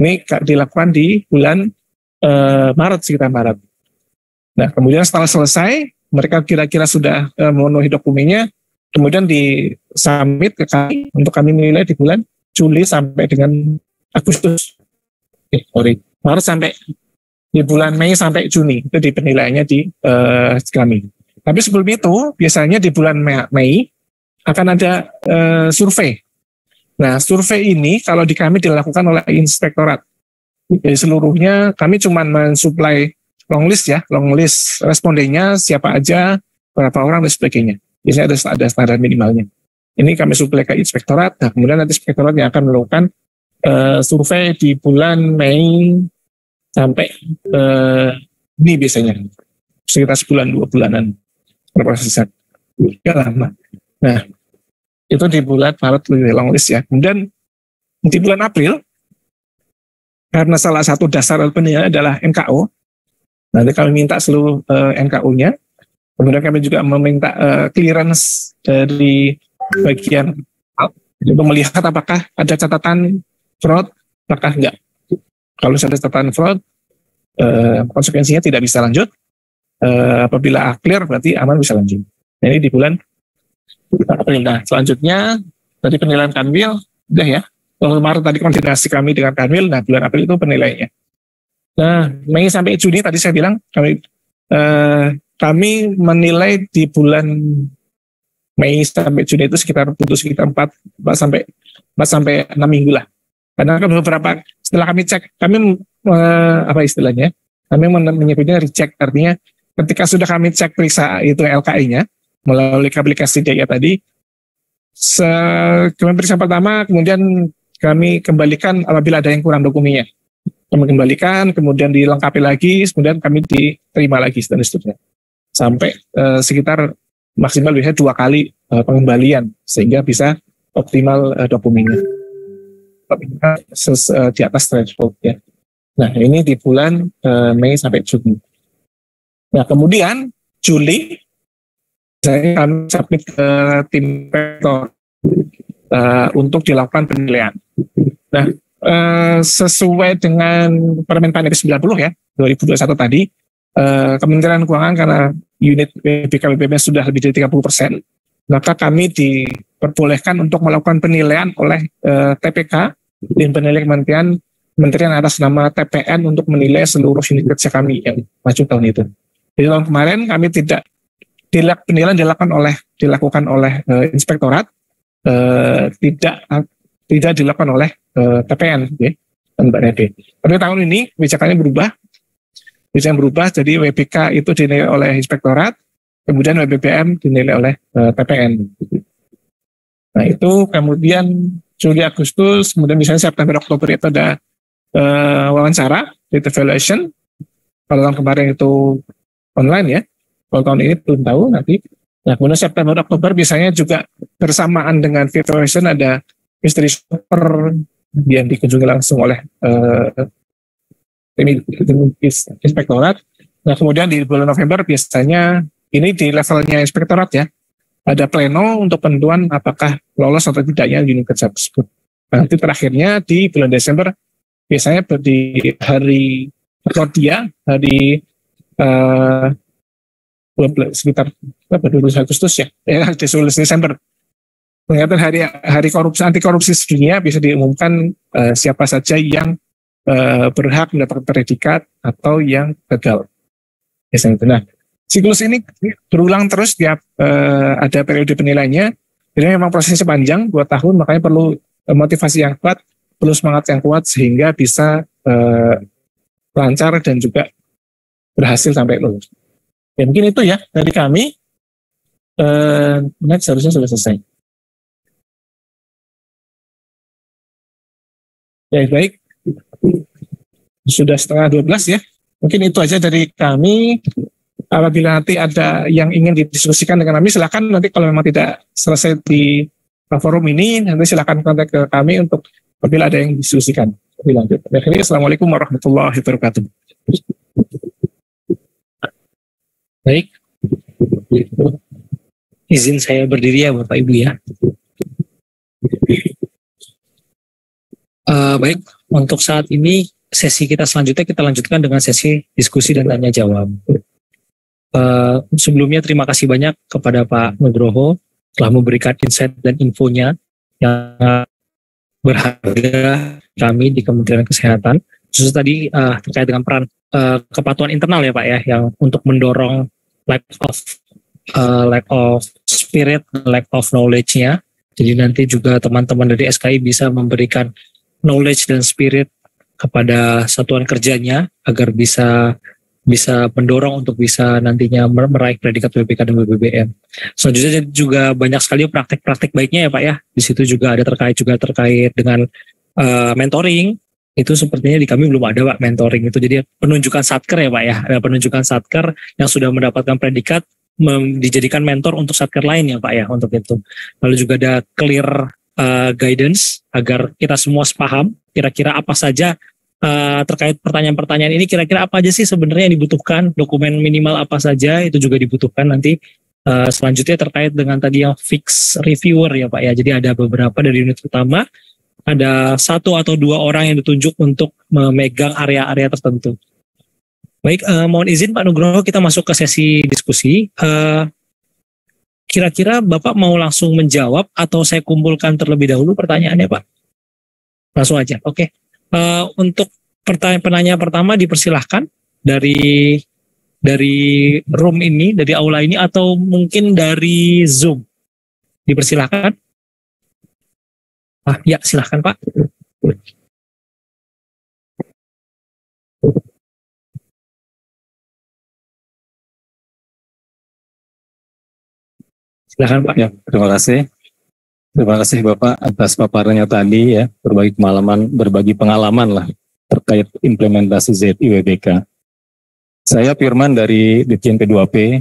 Ini dilakukan di bulan Maret, sekitar Maret. Nah, kemudian setelah selesai, mereka kira-kira sudah memenuhi dokumennya, kemudian di-submit ke kami untuk kami menilai di bulan Juli sampai dengan Agustus. Maret sampai di bulan Mei sampai Juni, itu di penilaiannya di kami. Tapi sebelum itu, biasanya di bulan Mei akan ada survei. Nah, survei ini kalau di kami dilakukan oleh inspektorat. Jadi seluruhnya kami cuma mensuplai long list respondennya siapa aja, berapa orang dan sebagainya. Biasanya ada standar minimalnya. Ini kami suplai ke inspektorat. Nah, kemudian nanti inspektorat yang akan melakukan survei di bulan Mei sampai ini biasanya sekitar sebulan 2 bulanan perprosesan. Ya lama. Nah, itu di bulan Maret long list ya. Kemudian di bulan April, karena salah satu dasar penilaian adalah NKO, nanti kami minta seluruh NKO-nya. Kemudian kami juga meminta clearance dari bagian untuk melihat apakah ada catatan fraud, apakah enggak. Kalau ada catatan fraud, konsekuensinya tidak bisa lanjut. Apabila clear berarti aman bisa lanjut. Ini di bulan April. Nah, selanjutnya tadi penilaian Kanwil udah ya. kemarin tadi koordinasi kami dengan Kanwil, nah bulan April itu penilaiannya. Nah, Mei sampai Juni tadi saya bilang kami menilai di bulan Mei sampai Juni itu sekitar 4 sampai 6 minggu lah. Karena kan beberapa setelah kami cek, kami apa istilahnya? Kami menyebutnya recheck, artinya ketika sudah kami cek periksa itu LKI-nya melalui aplikasi DIA tadi, kami periksa pertama, kemudian kami kembalikan apabila ada yang kurang dokumennya. Kami kembalikan, kemudian dilengkapi lagi, kemudian kami diterima lagi dan seterusnya. Sampai sekitar maksimal bisa 2 kali pengembalian sehingga bisa optimal dokumennya di atas threshold ya. Nah ini di bulan Mei sampai Juni. Nah kemudian Juli kami submit ke tim inspektor untuk dilakukan penilaian. Nah sesuai dengan Permen Pan 90 ya 2021 tadi, Kementerian Keuangan karena unit BPKBPM sudah lebih dari 30%, maka kami diperbolehkan untuk melakukan penilaian oleh TPK dan penilai Kementerian atas nama TPN untuk menilai seluruh unit kerja kami yang maju tahun itu. Jadi tahun kemarin kami penilaian dilakukan oleh inspektorat, tidak dilakukan oleh TPN, ya, Mbak Nede. Tapi tahun ini kebijakannya berubah, jadi WBK itu dinilai oleh inspektorat, kemudian WBBM dinilai oleh TPN. Nah itu kemudian Juli Agustus, kemudian misalnya September Oktober itu ada wawancara, data evaluation. Kalau tahun kemarin itu online ya, kalau tahun ini belum tahu nanti. Nah kemudian September Oktober biasanya juga bersamaan dengan field evaluation ada mystery shopper yang dikunjungi langsung oleh inspektorat. Nah kemudian di bulan November biasanya ini di levelnya inspektorat ya, ada pleno untuk penentuan apakah lolos atau tidaknya unit kerja tersebut. Nanti terakhirnya di bulan Desember biasanya di hari Rodia, hari sekitar 12 Agustus ya, di 11 Desember. Ternyata hari korupsi anti korupsi sedunia bisa diumumkan siapa saja yang berhak mendapatkan predikat atau yang gagal. Biasanya itu. Nah, siklus ini berulang terus tiap ada periode penilaiannya. Jadi memang prosesnya panjang 2 tahun, makanya perlu motivasi yang kuat, perlu semangat yang kuat sehingga bisa lancar dan juga berhasil sampai lulus. Ya mungkin itu ya dari kami. Next harusnya sudah selesai. Ya baik, sudah setengah 12 ya. Mungkin itu aja dari kami. Apabila nanti ada yang ingin didiskusikan dengan kami, silakan nanti kalau memang tidak selesai di forum ini, nanti silakan kontak ke kami untuk apabila ada yang didiskusikan lebih lanjut. Akhirnya, Assalamualaikum warahmatullahi wabarakatuh. Baik, izin saya berdiri ya Bapak Ibu ya. Baik, untuk saat ini sesi kita selanjutnya kita lanjutkan dengan sesi diskusi dan tanya jawab. Sebelumnya terima kasih banyak kepada Pak Nugroho telah memberikan insight dan infonya yang berharga kami di Kementerian Kesehatan. Khusus tadi terkait dengan peran kepatuhan internal ya Pak ya, yang untuk mendorong lack of spirit, lack of knowledge-nya. Jadi nanti juga teman-teman dari SKI bisa memberikan knowledge dan spirit kepada satuan kerjanya agar bisa mendorong untuk bisa nantinya meraih predikat WPK dan WBBM. Selanjutnya juga banyak sekali praktek-praktek baiknya ya Pak ya. Di situ juga ada terkait dengan mentoring. Itu sepertinya di kami belum ada Pak mentoring itu. Jadi penunjukan satker ya Pak ya. Ada penunjukan satker yang sudah mendapatkan predikat dijadikan mentor untuk satker lain ya Pak ya untuk itu. Lalu juga ada clear guidance agar kita semua sepaham kira-kira apa saja terkait pertanyaan-pertanyaan ini, kira-kira apa aja sih sebenarnya yang dibutuhkan, dokumen minimal apa saja itu juga dibutuhkan nanti. Selanjutnya terkait dengan tadi yang fix reviewer ya Pak ya. Jadi ada beberapa dari unit utama, ada 1 atau 2 orang yang ditunjuk untuk memegang area-area tertentu. Baik, mohon izin Pak Nugroho kita masuk ke sesi diskusi. Kira-kira Bapak mau langsung menjawab atau saya kumpulkan terlebih dahulu pertanyaannya Pak? Langsung aja. Oke. Untuk penanya pertama dipersilahkan dari room ini, dari aula ini, atau mungkin dari Zoom. Dipersilahkan. Ya, silahkan Pak. Silahkan Pak. Ya, terima kasih. Terima kasih Bapak atas paparannya tadi ya, berbagi pengalaman lah terkait implementasi ZIWBK. Saya Firman dari Ditjen P2P.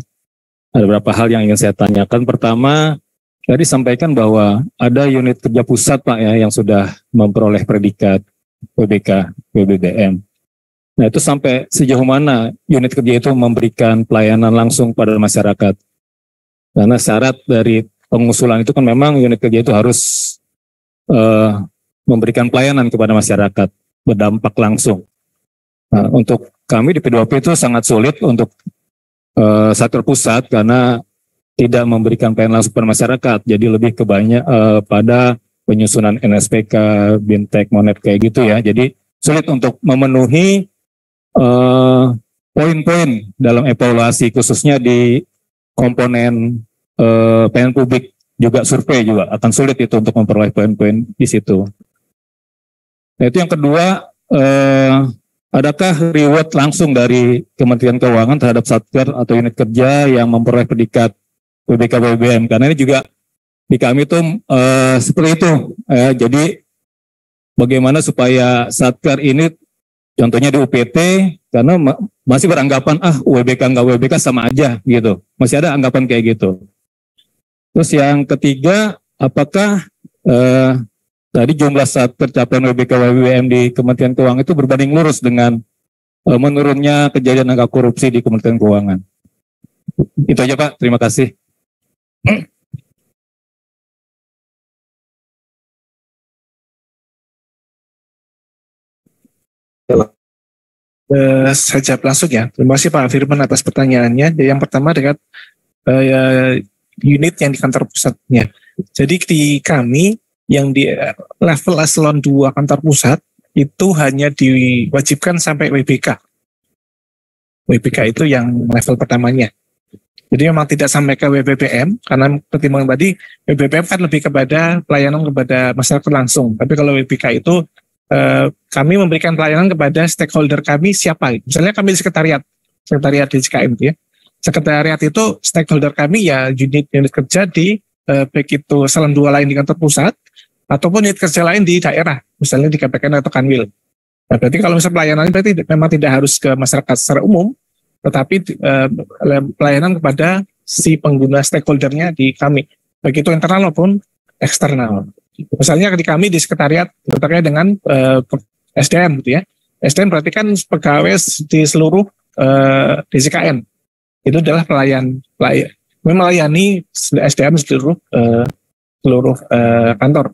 Ada beberapa hal yang ingin saya tanyakan. Pertama, tadi sampaikan bahwa ada unit kerja pusat Pak ya yang sudah memperoleh predikat WBK, WBBM. Nah itu sampai sejauh mana unit kerja itu memberikan pelayanan langsung pada masyarakat? Karena syarat dari pengusulan itu kan memang unit kerja itu harus memberikan pelayanan kepada masyarakat, berdampak langsung. Nah, untuk kami di P2P itu sangat sulit untuk sektor pusat karena tidak memberikan pelayanan langsung kepada masyarakat, jadi lebih pada penyusunan NSPK, Bintek, Monet kayak gitu ya. Jadi sulit untuk memenuhi poin-poin dalam evaluasi khususnya di komponen pelayanan publik, juga survei juga akan sulit itu untuk memperoleh poin-poin di situ. Nah, itu yang kedua, adakah reward langsung dari Kementerian Keuangan terhadap satker atau unit kerja yang memperoleh predikat WBK WBM? Karena ini juga di kami itu seperti itu. Jadi bagaimana supaya satker ini, contohnya di UPT, karena masih beranggapan WBK nggak WBK sama aja gitu, masih ada anggapan kayak gitu. Terus yang ketiga, apakah tadi jumlah satker capaian WBK WBM di Kementerian Keuangan itu berbanding lurus dengan menurunnya kejadian angka korupsi di Kementerian Keuangan? Itu aja Pak, terima kasih. Saya jawab langsung ya. Terima kasih Pak Firman atas pertanyaannya. Yang pertama dengan unit yang di kantor pusatnya. Jadi di kami yang di level eselon 2 kantor pusat itu hanya diwajibkan sampai WBK. WBK itu yang level pertamanya. Jadi memang tidak sampai ke WBBM, karena pertimbangan tadi WBBM kan lebih kepada pelayanan kepada masyarakat langsung. Tapi kalau WBK itu kami memberikan pelayanan kepada stakeholder kami siapa. Misalnya kami di sekretariat DJKM ya. Sekretariat itu stakeholder kami ya unit kerja di baik itu eselon 2 lain di kantor pusat ataupun unit kerja lain di daerah, misalnya di KPKN atau Kanwil. Nah, berarti kalau misalnya pelayanan berarti memang tidak harus ke masyarakat secara umum, tetapi pelayanan kepada si pengguna stakeholdernya di kami, baik itu internal maupun eksternal. Misalnya di kami di sekretariat terkait dengan SDM gitu ya. SDM berarti kan pegawai di seluruh DJKN. Itu adalah melayani SDM seluruh kantor.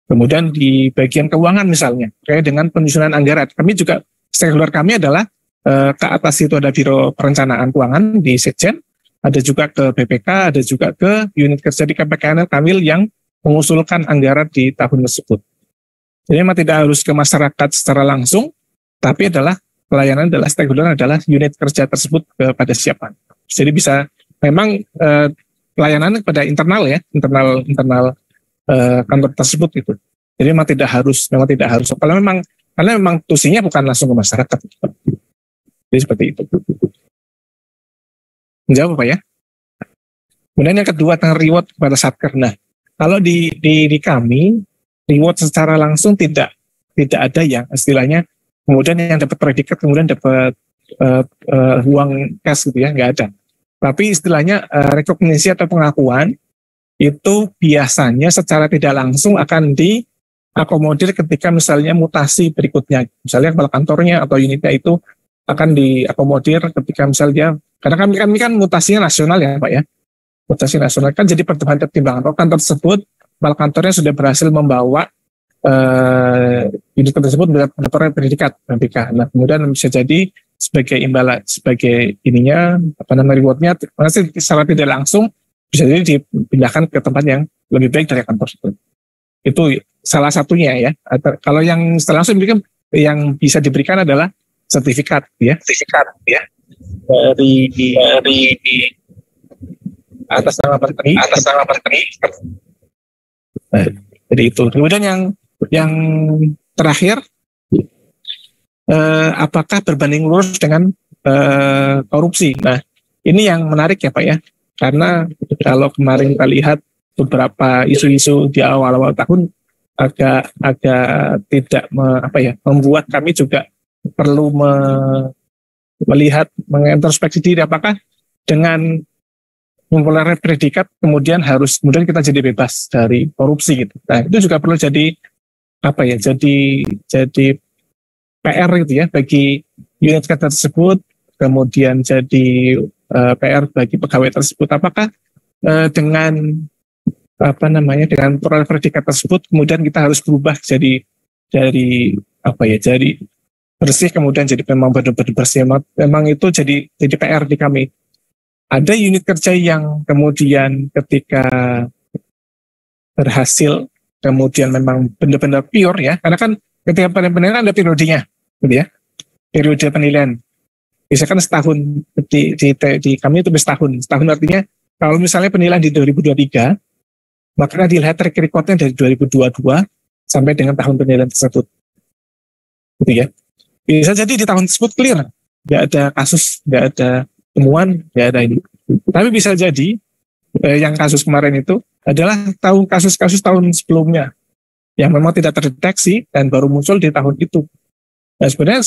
Kemudian di bagian keuangan misalnya, kayak dengan penyusunan anggaran, kami juga stakeholder kami adalah ke atas itu ada Biro Perencanaan Keuangan di Sekjen, ada juga ke BPK, ada juga ke unit kerja di KPKN Kanwil yang mengusulkan anggaran di tahun tersebut. Jadi memang tidak harus ke masyarakat secara langsung, tapi adalah pelayanan adalah stakeholder adalah unit kerja tersebut kepada siapa. Jadi bisa memang pelayanan kepada internal ya, internal kantor tersebut itu. Jadi memang tidak harus. Karena memang tusinya bukan langsung ke masyarakat. Jadi seperti itu. Menjawab Pak ya. Kemudian yang kedua tentang reward kepada satker. Nah, kalau di kami reward secara langsung tidak ada yang istilahnya kemudian yang dapat predikat kemudian dapat uang cash gitu ya, nggak ada. Tapi istilahnya rekognisi atau pengakuan itu biasanya secara tidak langsung akan diakomodir ketika misalnya mutasi berikutnya. Misalnya kepala kantornya atau unitnya itu akan diakomodir ketika misalnya, karena kami kan mutasinya nasional ya Pak ya. Mutasi nasional kan jadi pertimbangan kalau kantor tersebut, kepala kantornya sudah berhasil membawa unit tersebut mendapatkan predikat BPK. Nah, kemudian bisa jadi sebagai imbalan, sebagai rewardnya, masih secara tidak langsung bisa jadi dipindahkan ke tempat yang lebih baik dari kantor tersebut. Itu salah satunya ya. Kalau yang setelah langsung diberikan, yang bisa diberikan adalah sertifikat ya. Dari atas nama petani. Jadi itu. Kemudian yang terakhir, apakah berbanding lurus dengan korupsi? Nah, ini yang menarik ya Pak ya, karena kalau kemarin kita lihat beberapa isu-isu di awal-awal tahun agak tidak membuat kami juga perlu melihat, mengintrospeksi diri, apakah dengan memperoleh predikat kemudian kita jadi bebas dari korupsi gitu. Nah, itu juga perlu jadi jadi PR gitu ya bagi unit kerja tersebut, kemudian jadi PR bagi pegawai tersebut. Apakah dengan peroleh predikat tersebut kemudian kita harus berubah jadi bersih, kemudian jadi memang benar-benar bersih. Memang itu jadi PR di kami. Ada unit kerja yang kemudian ketika berhasil kemudian memang benar-benar pure ya, karena kan ketika penilaian ada periodenya gitu ya, periode penilaian biasanya kan setahun, di kami itu setahun artinya kalau misalnya penilaian di 2023 maka dilihat track recordnya dari 2022 sampai dengan tahun penilaian tersebut gitu ya. Bisa jadi di tahun tersebut clear, nggak ada kasus, nggak ada temuan, nggak ada ini, tapi bisa jadi yang kasus kemarin itu adalah kasus-kasus tahun sebelumnya yang memang tidak terdeteksi dan baru muncul di tahun itu. Nah, sebenarnya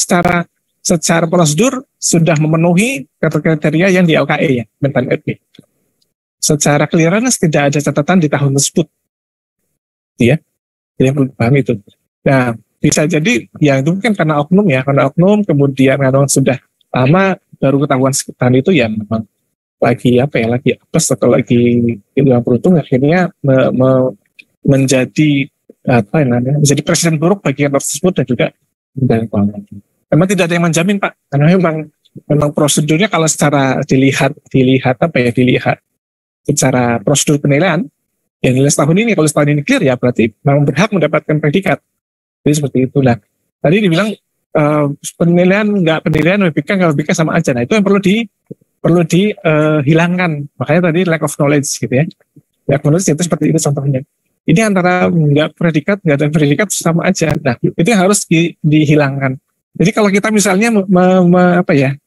secara prosedur sudah memenuhi kriteria yang di LKE ya, Mentan RP. Secara clearance tidak ada catatan di tahun tersebut, ya. Jadi perlu paham itu. Nah, bisa jadi ya itu mungkin karena oknum kemudian kalau sudah lama baru ketahuan sekitar itu ya memang lagi apes atau lagi yang beruntung akhirnya menjadi menjadi presiden buruk bagi kantor tersebut dan juga dari keuangan. Memang tidak ada yang menjamin Pak, karena memang prosedurnya kalau secara dilihat secara prosedur penilaian yang nilai setahun ini, kalau setahun ini clear ya berarti memang berhak mendapatkan predikat. Jadi seperti itulah. Tadi dibilang penilaian WBK sama aja. Nah, itu yang perlu dihilangkan. Makanya tadi lack of knowledge gitu ya. Lack of knowledge itu seperti itu contohnya. Ini antara nggak ada predikat sama aja. Nah, itu yang harus dihilangkan. Jadi kalau kita misalnya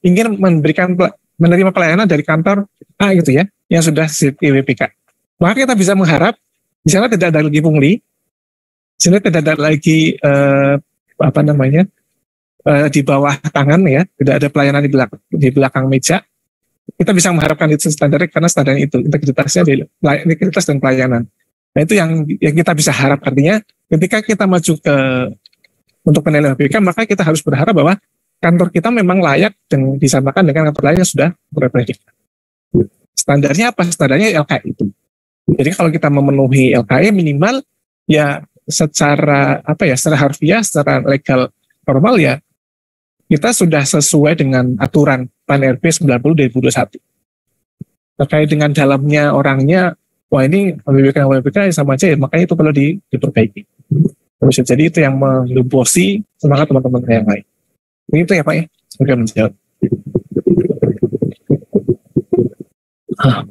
ingin menerima pelayanan dari kantor A gitu ya, yang sudah WBK, maka kita bisa mengharap di sana tidak ada lagi pungli, di sana tidak ada lagi di bawah tangan ya, tidak ada pelayanan di belakang meja. Kita bisa mengharapkan itu standarnya karena standar itu integritasnya di integritas dan pelayanan. Nah, itu yang kita bisa harap. Artinya ketika kita maju untuk penilaian WBK, maka kita harus berharap bahwa kantor kita memang layak dan disamakan dengan kantor lain yang sudah berpredikat. Standarnya apa? Standarnya LKI itu. Jadi kalau kita memenuhi LKI minimal ya secara harfiah, secara legal formal ya kita sudah sesuai dengan aturan PAN RB 90 2021. Terkait dengan dalamnya orangnya, wah ini WBK sama aja ya, makanya itu perlu diperbaiki. Bisa jadi itu yang melubosi semangat teman-teman yang lain. Ini itu ya Pak ya, semoga menjawab.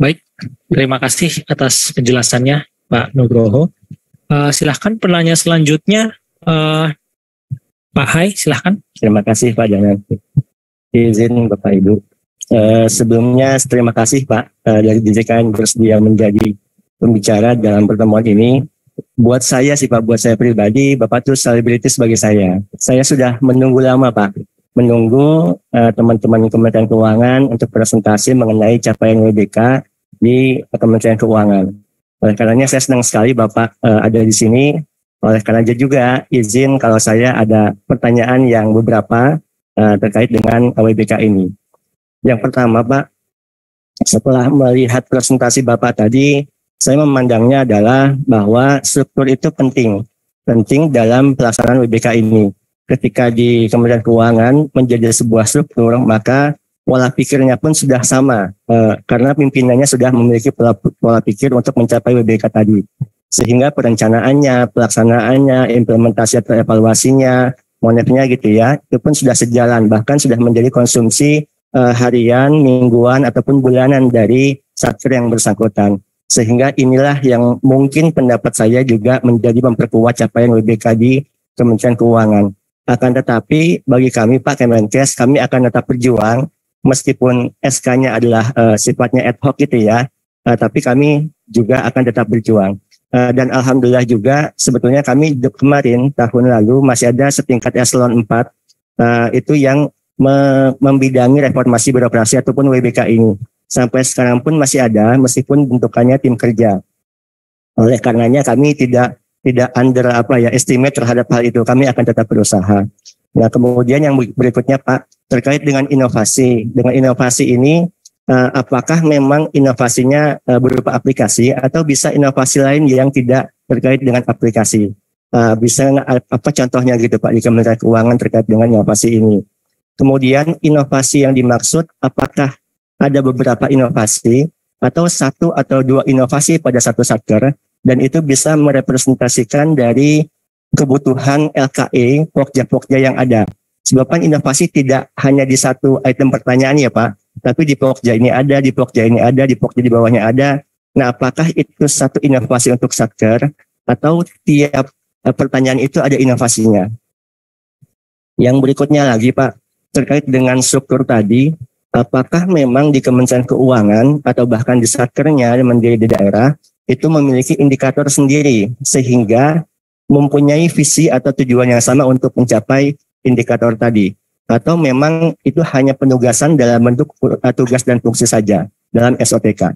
Baik, terima kasih atas penjelasannya Pak Nugroho. Silahkan penanya selanjutnya, Pak Hai, silahkan. Terima kasih Pak Janan. Izin Bapak Ibu. Sebelumnya terima kasih Pak dari DJKN bersedia menjadi pembicara dalam pertemuan ini. Buat saya pribadi, Bapak tuh selebritis bagi saya. Saya sudah menunggu lama Pak. Menunggu teman-teman Kementerian Keuangan untuk presentasi mengenai capaian WBK di Kementerian Keuangan. Oleh karenanya saya senang sekali Bapak ada di sini. Oleh karena juga izin kalau saya ada pertanyaan yang beberapa terkait dengan WBK ini. Yang pertama Pak, setelah melihat presentasi Bapak tadi, saya memandangnya adalah bahwa struktur itu penting dalam pelaksanaan WBK ini. Ketika di Kementerian Keuangan menjadi sebuah struktur, maka pola pikirnya pun sudah sama karena pimpinannya sudah memiliki pola pikir untuk mencapai WBK tadi. Sehingga perencanaannya, pelaksanaannya, implementasi atau evaluasinya, monetnya gitu ya, itu pun sudah sejalan, bahkan sudah menjadi konsumsi harian, mingguan, ataupun bulanan dari satker yang bersangkutan. Sehingga inilah yang mungkin pendapat saya juga menjadi memperkuat capaian WBK di Kementerian Keuangan. Akan tetapi bagi kami Pak Kemenkes, kami akan tetap berjuang meskipun SK-nya adalah sifatnya ad hoc gitu ya, tapi kami juga akan tetap berjuang. Dan alhamdulillah juga sebetulnya kami kemarin tahun lalu masih ada setingkat eselon 4 itu yang membidangi reformasi birokrasi ataupun WBK ini. Sampai sekarang pun masih ada meskipun bentukannya tim kerja. Oleh karenanya kami tidak under estimate terhadap hal itu. Kami akan tetap berusaha. Nah, kemudian yang berikutnya Pak, terkait dengan inovasi. Dengan inovasi ini apakah memang inovasinya berupa aplikasi atau bisa inovasi lain yang tidak terkait dengan aplikasi? Bisa apa contohnya gitu Pak di Kementerian Keuangan terkait dengan inovasi ini? Kemudian inovasi yang dimaksud apakah ada beberapa inovasi atau satu atau dua inovasi pada satu satker dan itu bisa merepresentasikan dari kebutuhan LKE, pokja-pokja yang ada. Sebab kan inovasi tidak hanya di satu item pertanyaan ya Pak, tapi di pokja ini ada, di pokja ini ada, di pokja di bawahnya ada. Nah, apakah itu satu inovasi untuk satker atau tiap pertanyaan itu ada inovasinya? Yang berikutnya lagi Pak, terkait dengan struktur tadi, apakah memang di Kementerian Keuangan atau bahkan di satkernya mandiri di daerah itu memiliki indikator sendiri sehingga mempunyai visi atau tujuan yang sama untuk mencapai indikator tadi, atau memang itu hanya penugasan dalam bentuk tugas dan fungsi saja dalam SOTK.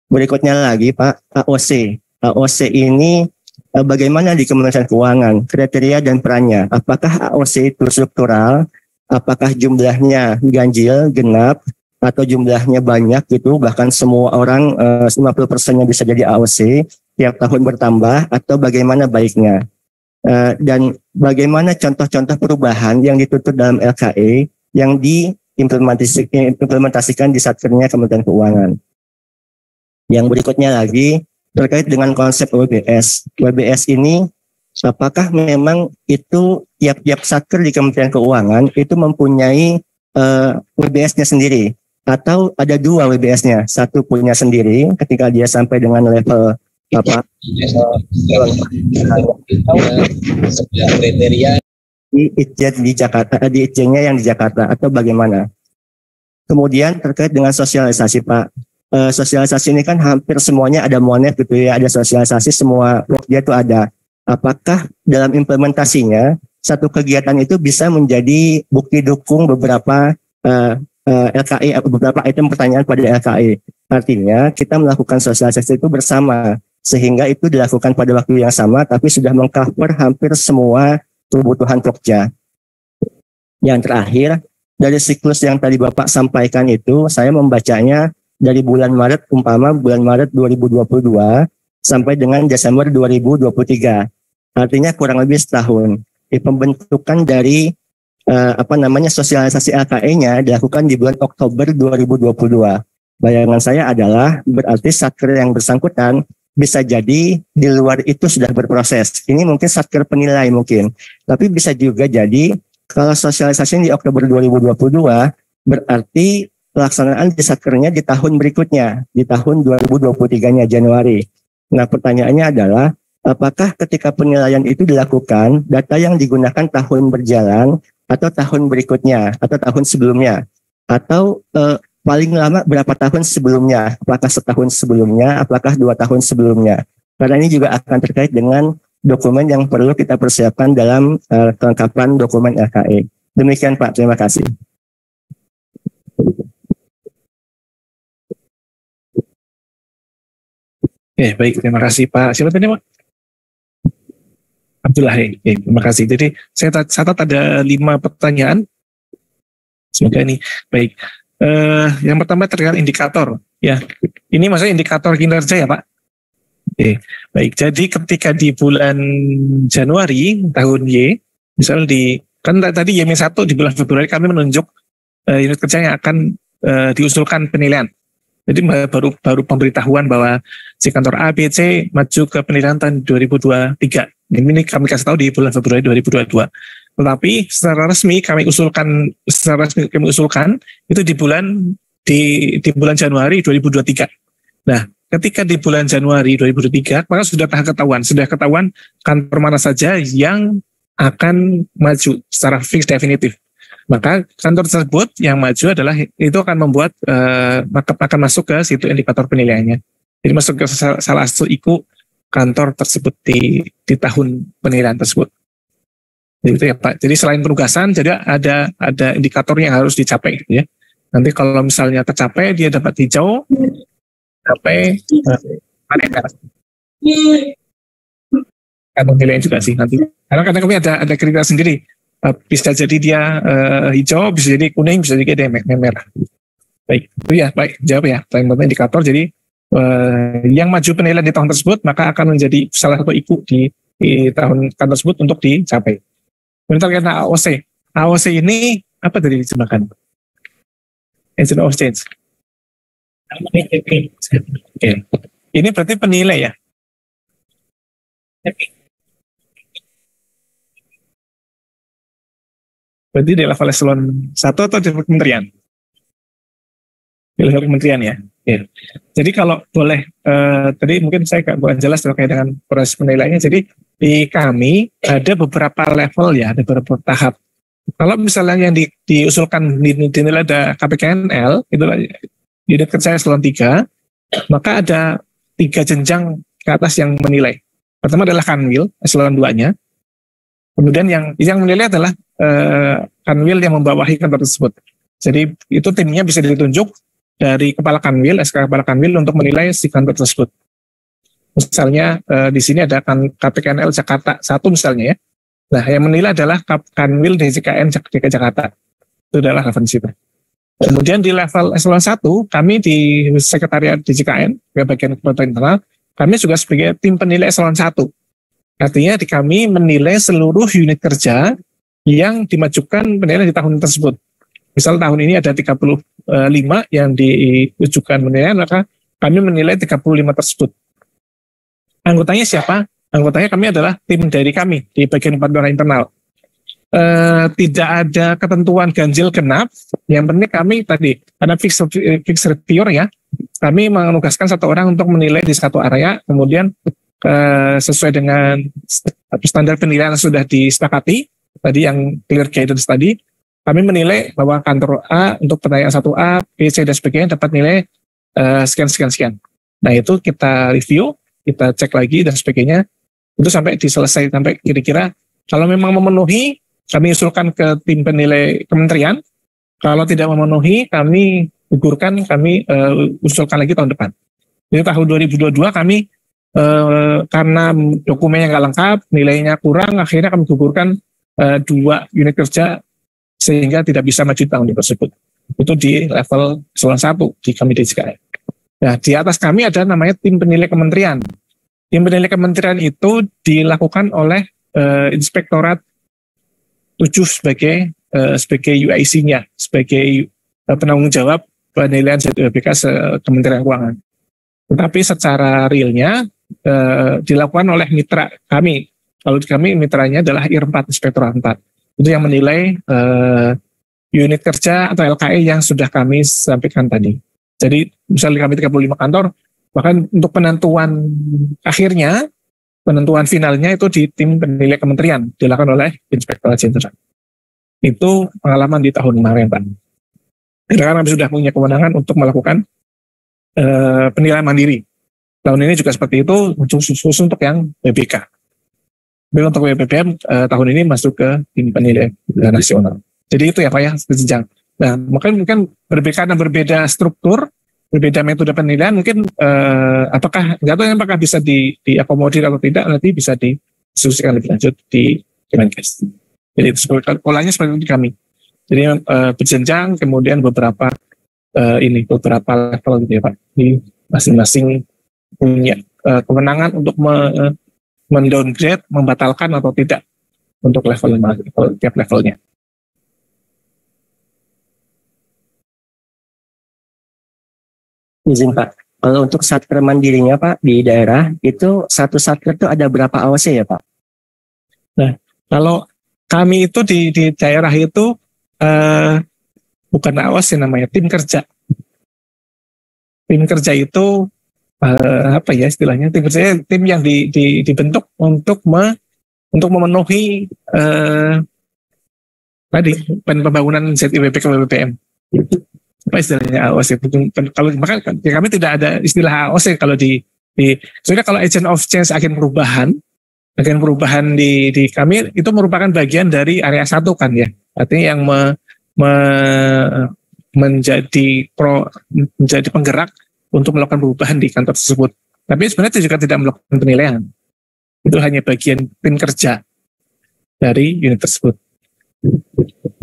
Berikutnya lagi Pak, AOC. AOC ini bagaimana di Kementerian Keuangan, kriteria dan perannya? Apakah AOC itu struktural? Apakah jumlahnya ganjil, genap, atau jumlahnya banyak gitu, bahkan semua orang 50%-nya bisa jadi AOC, tiap tahun bertambah, atau bagaimana baiknya? Dan bagaimana contoh-contoh perubahan yang dituntut dalam LKE yang diimplementasikan di satkernya Kementerian Keuangan. Yang berikutnya lagi terkait dengan konsep WBS. WBS ini apakah memang itu tiap-tiap satker di Kementerian Keuangan itu mempunyai WBS-nya sendiri atau ada dua WBS-nya, satu punya sendiri ketika dia sampai dengan level kriteria di Jakarta, di Itjen-nya yang di Jakarta atau bagaimana? Kemudian terkait dengan sosialisasi Pak, sosialisasi ini kan hampir semuanya ada monet gitu ya, ada sosialisasi semua dia itu ada. Apakah dalam implementasinya satu kegiatan itu bisa menjadi bukti dukung beberapa LKE, beberapa item pertanyaan pada LKE? Artinya kita melakukan sosialisasi itu bersama sehingga itu dilakukan pada waktu yang sama tapi sudah mengcover hampir semua kebutuhan Pokja. Yang terakhir, dari siklus yang tadi Bapak sampaikan itu saya membacanya dari bulan Maret, umpama bulan Maret 2022 sampai dengan Desember 2023. Artinya kurang lebih setahun. Pembentukan dari sosialisasi LKE-nya dilakukan di bulan Oktober 2022. Bayangan saya adalah berarti satker yang bersangkutan bisa jadi di luar itu sudah berproses. Ini mungkin satker penilai mungkin. Tapi bisa juga jadi kalau sosialisasi di Oktober 2022 berarti pelaksanaan di satkernya di tahun berikutnya, di tahun 2023-nya Januari. Nah, pertanyaannya adalah apakah ketika penilaian itu dilakukan data yang digunakan tahun berjalan atau tahun berikutnya atau tahun sebelumnya atau paling lama berapa tahun sebelumnya, apakah setahun sebelumnya, apakah 2 tahun sebelumnya. Karena ini juga akan terkait dengan dokumen yang perlu kita persiapkan dalam kelengkapan dokumen LKE. Demikian Pak, terima kasih. Oke, baik, terima kasih Pak. Siapa tadi Pak? Abdullah. Oke, terima kasih. Jadi saya catat ada 5 pertanyaan. Semoga ini baik. Yang pertama terkait indikator, ya. Ini maksudnya indikator kinerja ya Pak. Oke, baik. Jadi ketika di bulan Januari tahun Y, misalnya kan tadi Y-1 di bulan Februari kami menunjuk unit kerja yang akan diusulkan penilaian. Jadi baru pemberitahuan bahwa si kantor A, B, C maju ke penilaian tahun 2023. Ini kami kasih tahu di bulan Februari 2022. Tetapi secara resmi kami usulkan itu di bulan Januari 2023. Nah, ketika di bulan Januari 2023 maka sudah ketahuan kantor mana saja yang akan maju secara fix definitif. Maka kantor tersebut yang maju adalah itu akan membuat akan masuk ke situ indikator penilaiannya. Jadi masuk ke salah satu IKU kantor tersebut di tahun penilaian tersebut. Jadi itu ya Pak. Jadi selain penugasan, jadi ada indikator yang harus dicapai gitu ya. Nanti kalau misalnya tercapai dia dapat hijau, capai kantor penilaian juga sih nanti. Karena kadang kami ada kriteria sendiri. Bisa jadi dia hijau, bisa jadi kuning, bisa jadi dia merah. Baik, itu ya, baik, jawab ya. Yang penting indikator, jadi yang maju penilaian di tahun tersebut, maka akan menjadi salah satu IKU di tahun tersebut untuk dicapai. Kemudian terkait AOC. AOC ini, apa tadi diterjemahkan? Agent of Change. Oke. Ini berarti penilai ya? Berarti di level eselon 1 atau di level kementerian? Di level kementerian ya. Oke. Jadi kalau boleh, tadi mungkin saya kurang jelas terkait dengan proses penilaiannya. Jadi di kami ada beberapa level ya, ada beberapa tahap. Kalau misalnya yang diusulkan dinilai ada KPKNL, itu unit kerja eselon 3, maka ada 3 jenjang ke atas yang menilai. Pertama adalah Kanwil, eselon 2-nya. Kemudian yang menilai adalah Kanwil yang membawahi kantor tersebut. Jadi itu timnya bisa ditunjuk dari kepala Kanwil, SK kepala Kanwil untuk menilai si kantor tersebut. Misalnya di sini ada KPKNL Jakarta 1 misalnya ya. Nah yang menilai adalah Kanwil DJKN DKI Jakarta. Itu adalah referensi. Kemudian di level eselon 1 kami di sekretariat DJKN, bagian kepala internal, kami juga sebagai tim penilai eselon 1. Artinya di kami menilai seluruh unit kerja yang dimajukan penilaian di tahun tersebut. Misal tahun ini ada 35 yang diujukan penilaian, maka kami menilai 35 tersebut. Anggotanya siapa? Anggotanya kami adalah tim dari kami di bagian kepala internal. Tidak ada ketentuan ganjil genap. Yang penting kami tadi ada fix reviewer ya. Kami menugaskan 1 orang untuk menilai di satu area, kemudian sesuai dengan standar penilaian yang sudah disepakati tadi yang clear guidance tadi, kami menilai bahwa kantor A untuk penilaian 1A, B, C dan sebagainya dapat nilai sekian. Nah itu kita review, kita cek lagi dan sebagainya, itu sampai diselesai sampai kira-kira kalau memang memenuhi kami usulkan ke tim penilai kementerian, kalau tidak memenuhi kami gugurkan, kami usulkan lagi tahun depan. Jadi tahun 2022 kami karena dokumennya nggak lengkap, nilainya kurang, akhirnya kami gugurkan 2 unit kerja sehingga tidak bisa maju tahun tersebut. Itu di level eselon 1 di kami DJKN. Nah, di atas kami ada namanya tim penilai kementerian. Tim penilai kementerian itu dilakukan oleh Inspektorat 7 sebagai UIC-nya, sebagai penanggung jawab penilaian ZUBK Kementerian Keuangan. Tetapi secara realnya dilakukan oleh mitra kami. Kalau di kami mitranya adalah I4, Inspektorat 4. Itu yang menilai unit kerja atau LKE yang sudah kami sampaikan tadi. Jadi misalnya kami 35 kantor, bahkan untuk penentuan akhirnya, penentuan finalnya itu di tim penilai kementerian, dilakukan oleh Inspektorat Jenderal. Itu pengalaman di tahun kemarin, Pak. Karena kami sudah punya kewenangan untuk melakukan penilaian mandiri. Tahun ini juga seperti itu, khusus untuk yang BBK. Tapi untuk BBM tahun ini masuk ke tim penilai nasional. Jadi itu ya Pak ya, jenjang. Nah, mungkin berbeda dan berbeda struktur, berbeda metode penilaian, mungkin apakah bisa diakomodir atau tidak, nanti bisa didiskusikan lebih lanjut di Kemenkes. Jadi itu polanya seperti itu di kami. Jadi berjenjang, kemudian beberapa level gitu ya Pak. Di masing-masing punya kewenangan untuk mendowngrade, membatalkan atau tidak untuk tiap levelnya. Izin Pak, kalau untuk satker mandirinya Pak di daerah itu satu satker itu ada berapa AOC ya Pak? Kalau kami itu di daerah itu bukan AOS sih namanya, tim kerja. Tim kerja itu apa ya istilahnya? Tim kerja tim yang dibentuk untuk memenuhi tadi pembangunan ZIWP ke BBPM. Apa istilahnya AOS itu? Kalau maka kami tidak ada istilah AOS kalau soalnya kalau agent of change agen perubahan di kami itu merupakan bagian dari area 1 kan ya. Artinya yang menjadi penggerak untuk melakukan perubahan di kantor tersebut. Tapi sebenarnya itu juga tidak melakukan penilaian. Itu hanya bagian tim kerja dari unit tersebut.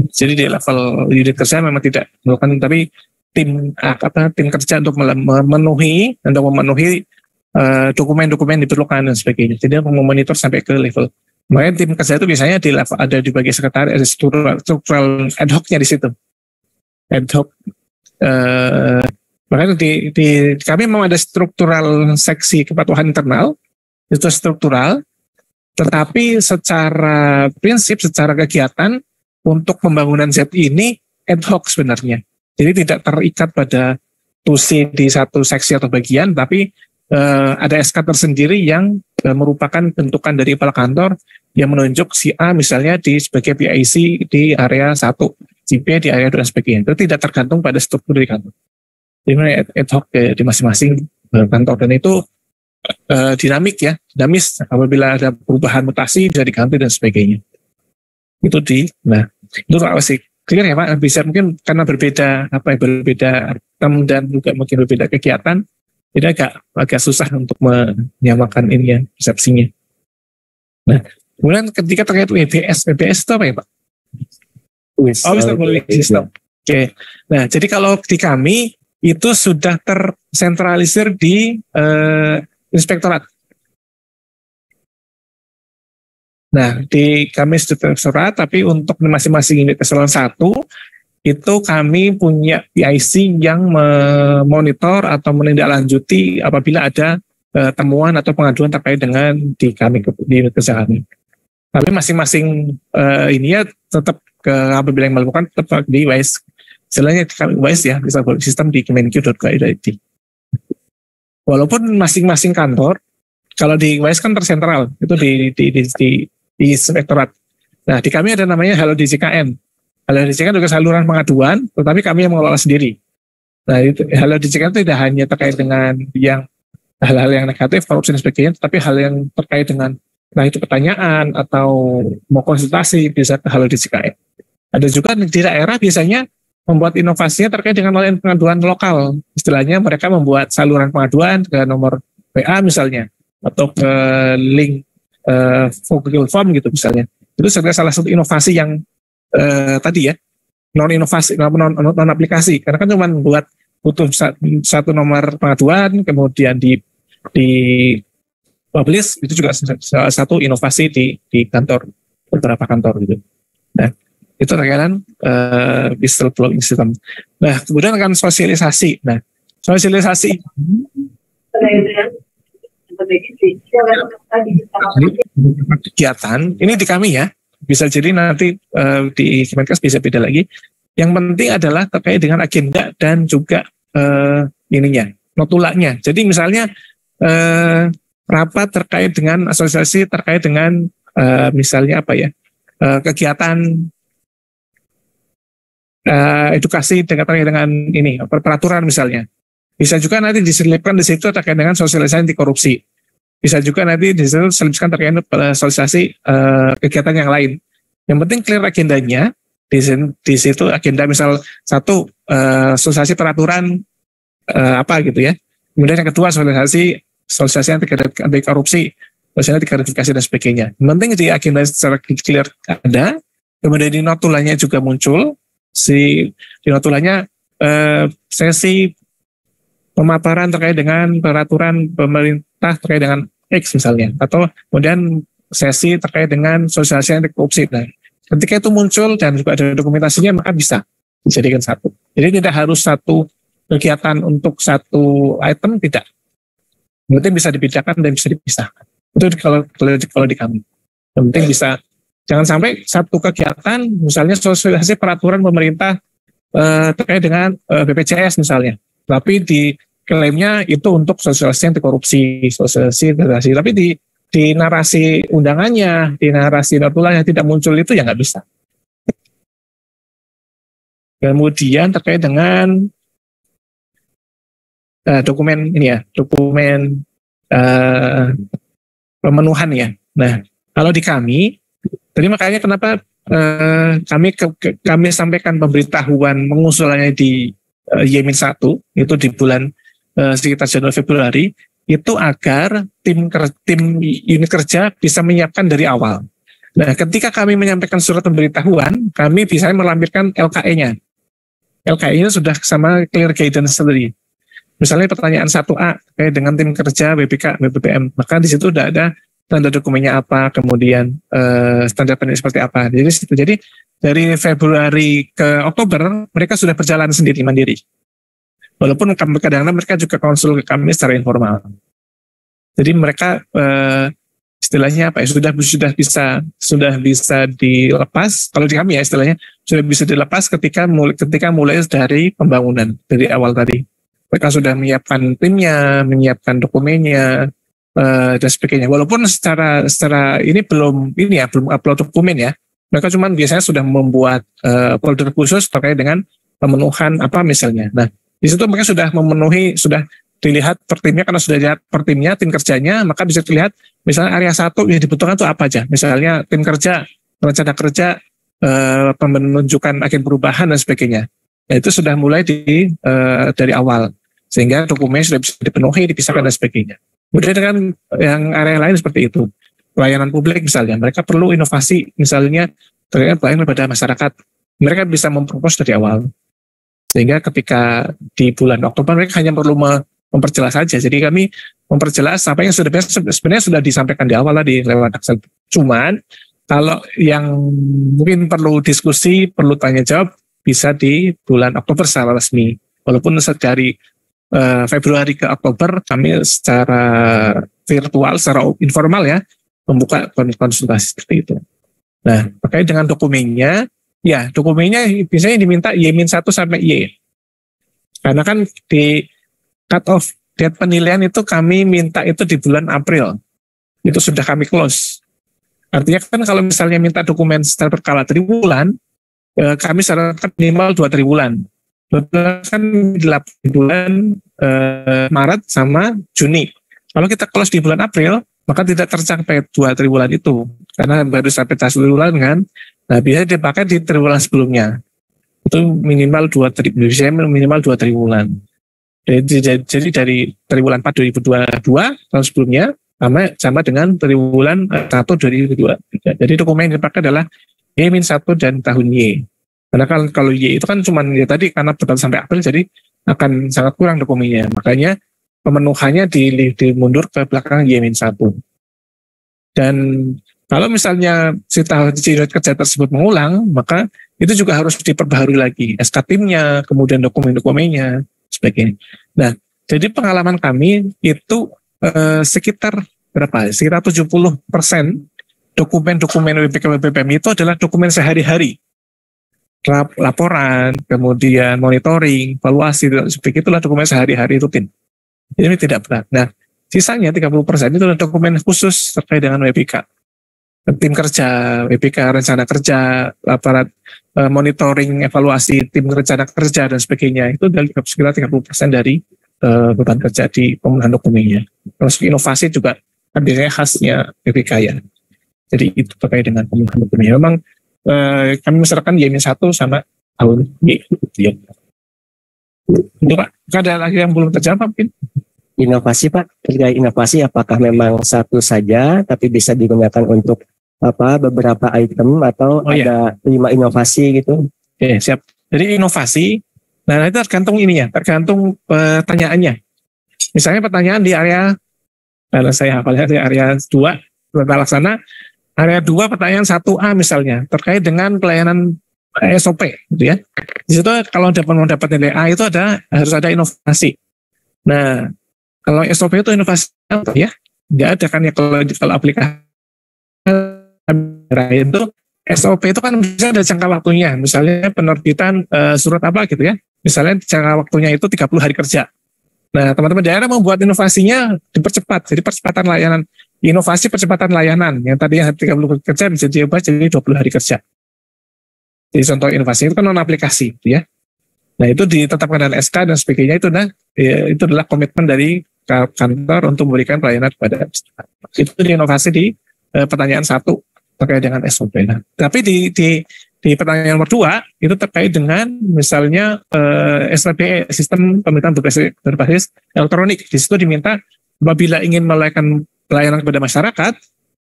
Jadi di level unit kerja memang tidak melakukan, tapi tim kerja untuk memenuhi dokumen-dokumen diperlukan dan sebagainya. Jadi memonitor sampai ke level. Makanya tim kerja itu biasanya di level ada di bagian sekretaris, ada struktural ad hoc-nya di situ. Ad hoc. Makanya di kami memang ada struktural seksi kepatuhan internal, itu struktural, tetapi secara prinsip, secara kegiatan untuk pembangunan Z ini ad hoc sebenarnya. Jadi tidak terikat pada tusi di satu seksi atau bagian, tapi ada SK tersendiri yang merupakan bentukan dari kepala kantor yang menunjuk si A misalnya sebagai PIC di area 1, si B di area 2 dan sebagainya. Itu tidak tergantung pada struktur di kantor. Jadi ad hoc di masing-masing kantor, dan itu dinamis apabila ada perubahan mutasi bisa diganti dan sebagainya. Itu itu sih clear ya Pak, bisa mungkin karena berbeda term dan juga mungkin berbeda kegiatan, jadi agak susah untuk menyamakan ini ya persepsinya. Nah, kemudian ketika terkait WBS itu apa ya Pak? System. Oke. Nah, jadi kalau di kami itu sudah tersentralisir di inspektorat. Nah, di kami sudah tersurat, tapi untuk masing-masing unit eselon 1 itu kami punya PIC yang memonitor atau menindaklanjuti apabila ada temuan atau pengaduan terkait dengan di unit kerja kami. Tapi masing-masing ini ya tetap apabila yang melakukan tetap di WISE. Istilahnya kami WISE ya, bisa sistem di kemenq.go.id. Walaupun masing-masing kantor, kalau di WISE kan tersentral, itu di inspektorat. Nah, di kami ada namanya Halo DJKN. Halo DJKN juga saluran pengaduan, tetapi kami yang mengelola sendiri. Nah, itu Halo DJKN itu tidak hanya terkait dengan hal-hal yang negatif, korupsi dan sebagainya, tapi hal yang terkait dengan itu pertanyaan atau mau konsultasi bisa ke Halo DJKN. Ada juga di daerah biasanya membuat inovasinya terkait dengan pengaduan lokal. Istilahnya mereka membuat saluran pengaduan ke nomor WA misalnya, atau ke link Google Form gitu misalnya. Itu salah satu inovasi yang tadi ya, non aplikasi, karena kan cuma butuh satu nomor pengaduan kemudian di publish, itu juga salah satu inovasi di kantor, beberapa kantor gitu. Nah, itu terkaitan whistleblowing system. Nah, kemudian akan sosialisasi. Nah, sosialisasi kegiatan ini di kami ya, bisa jadi nanti di Kemenkes bisa beda lagi. Yang penting adalah terkait dengan agenda dan juga notulanya. Jadi misalnya rapat terkait dengan asosiasi terkait dengan misalnya apa ya, kegiatan edukasi terkait dengan ini peraturan misalnya. Bisa juga nanti diselipkan di situ terkait dengan sosialisasi anti korupsi. Bisa juga nanti diselipkan terkait dengan sosialisasi kegiatan yang lain. Yang penting clear agendanya. Di situ agenda misal satu sosialisasi peraturan apa gitu ya. Kemudian yang kedua sosialisasi anti korupsi, sosialisasi anti gratifikasi dan sebagainya. Yang penting di agenda secara clear ada. Kemudian di notulanya juga muncul. Di notulanya sesi pemaparan terkait dengan peraturan pemerintah terkait dengan X misalnya, atau kemudian sesi terkait dengan sosialisasi anti korupsi. Nah, ketika itu muncul dan juga ada dokumentasinya, maka bisa dijadikan satu. Jadi tidak harus satu kegiatan untuk satu item tidak. Berarti bisa dibedakan dan bisa dipisahkan. Itu kalau di kami. Yang penting bisa, jangan sampai satu kegiatan, misalnya sosialisasi peraturan pemerintah terkait dengan BPJS misalnya, tapi di klaimnya itu untuk sosialisasi anti korupsi, sosialisasi, tapi di narasi undangannya, di narasi notulennya tidak muncul, itu ya nggak bisa. Kemudian terkait dengan dokumen ini ya, dokumen pemenuhan ya. Nah, kalau di kami, jadi makanya kenapa kami sampaikan pemberitahuan mengusulannya di Y-1 itu di bulan sekitar Januari Februari, itu agar tim unit kerja bisa menyiapkan dari awal. Nah, ketika kami menyampaikan surat pemberitahuan, kami bisa melampirkan LKE-nya. LKE-nya sudah sama clear guidance sendiri. Misalnya pertanyaan 1A terkait dengan tim kerja BPK, BPPM, maka di situ sudah ada standar dokumennya apa, kemudian standar penelitian seperti apa. Jadi dari Februari ke Oktober mereka sudah berjalan sendiri mandiri. Walaupun kadang-kadang mereka juga konsul ke kami secara informal. Jadi mereka istilahnya apa ya, sudah bisa dilepas. Kalau di kami ya istilahnya sudah bisa dilepas ketika mulai dari pembangunan dari awal tadi. Mereka sudah menyiapkan timnya, menyiapkan dokumennya, dan sebagainya. Walaupun secara ini belum upload dokumen ya. Mereka cuma biasanya sudah membuat folder khusus terkait dengan pemenuhan apa misalnya. Nah, di situ mereka sudah memenuhi, sudah dilihat per timnya, karena sudah dilihat per timnya, tim kerjanya, maka bisa dilihat misalnya area 1 yang dibutuhkan itu apa aja. Misalnya tim kerja, rencana kerja, penunjukan agen perubahan dan sebagainya. Nah, itu sudah mulai dari awal, sehingga dokumen sudah bisa dipenuhi, dipisahkan dan sebagainya. Kemudian dengan yang area lain seperti itu, pelayanan publik misalnya, mereka perlu inovasi misalnya terkait pelayanan kepada masyarakat, mereka bisa mempropos dari awal, sehingga ketika di bulan Oktober mereka hanya perlu memperjelas saja. Jadi kami memperjelas apa yang sebenarnya sudah disampaikan di awal tadi lewat Excel. Cuman kalau yang mungkin perlu diskusi, perlu tanya jawab, bisa di bulan Oktober secara resmi. Walaupun dari Februari ke Oktober kami secara virtual, secara informal ya, membuka konsultasi seperti itu. Nah, terkait dengan dokumennya, ya dokumennya biasanya diminta Y-1 sampai Y. Karena kan di cut off date penilaian itu kami minta itu di bulan April. Itu sudah kami close. Artinya kan kalau misalnya minta dokumen secara berkala triwulan, kami sarankan minimal 2 triwulan. Kan 8 bulan Maret sama Juni. Kalau kita close di bulan April, maka tidak tercapai 2 triwulan itu. Karena baru sampai 1 triwulan kan. Nah, bisa dipakai di triwulan sebelumnya. Itu minimal 2 triwulan. Jadi dari triwulan 4 2022 tahun sebelumnya sama dengan triwulan 1 2022. Jadi dokumen yang dipakai adalah Y-1 dan tahun Y. Karena kalau Y itu kan cuma ya tadi karena bertahan sampai April, jadi akan sangat kurang dokumennya. Makanya pemenuhannya dimundur ke belakang Y-1. Dan kalau misalnya si unit kerja tersebut mengulang, maka itu juga harus diperbaharui lagi SK timnya, kemudian dokumen-dokumennya, sebagainya. Nah, jadi pengalaman kami itu sekitar berapa? Sekitar 70% dokumen-dokumen WPK BPPM itu adalah dokumen sehari-hari. Laporan, kemudian monitoring, evaluasi, sebagainya, itulah dokumen sehari-hari rutin. Ini tidak berat. Nah, sisanya 30% itu adalah dokumen khusus terkait dengan WPK. Tim kerja, WPK, rencana kerja, laporan, monitoring, evaluasi, tim rencana kerja, dan sebagainya. Itu sekitar 30% dari beban kerja di pemenuhan dokumennya. Terus inovasi juga kan biasanya khasnya WPK ya. Jadi itu terkait dengan pemenuhan dokumennya. Memang kami misalkan Y-1 sama tahun Y. Itu Pak, ada lagi yang belum terjawab mungkin? Inovasi Pak, terkait inovasi apakah memang satu saja tapi bisa digunakan untuk beberapa item atau ada 5 inovasi gitu? Oke, siap. Jadi inovasi, nah itu tergantung ini ya, tergantung pertanyaannya. Misalnya pertanyaan di area, karena saya hafalnya di area 2, tata laksana, area 2 pertanyaan 1A misalnya, terkait dengan pelayanan SOP gitu ya. Di situ kalau mau dapat nilai A itu harus ada inovasi. Nah, kalau SOP itu inovasi apa ya? Nggak ada kan ya kalau aplikasi itu SOP itu kan bisa ada jangka waktunya. Misalnya penerbitan surat apa gitu ya. Misalnya jangka waktunya itu 30 hari kerja. Nah, teman-teman daerah membuat inovasinya dipercepat. Jadi percepatan layanan, inovasi percepatan layanan. Yang tadinya 30 hari kerja bisa diubah jadi 20 hari kerja. Jadi contoh inovasi itu kan non-aplikasi gitu ya. Nah, itu ditetapkan dengan SK dan sebagainya itu adalah komitmen dari kantor untuk memberikan pelayanan kepada masyarakat. Itu inovasi di pertanyaan 1 terkait dengan SOP. Nah, tapi di pertanyaan nomor 2 itu terkait dengan misalnya SPBE, sistem pemerintahan berbasis elektronik. Di situ diminta apabila ingin melakukan pelayanan kepada masyarakat,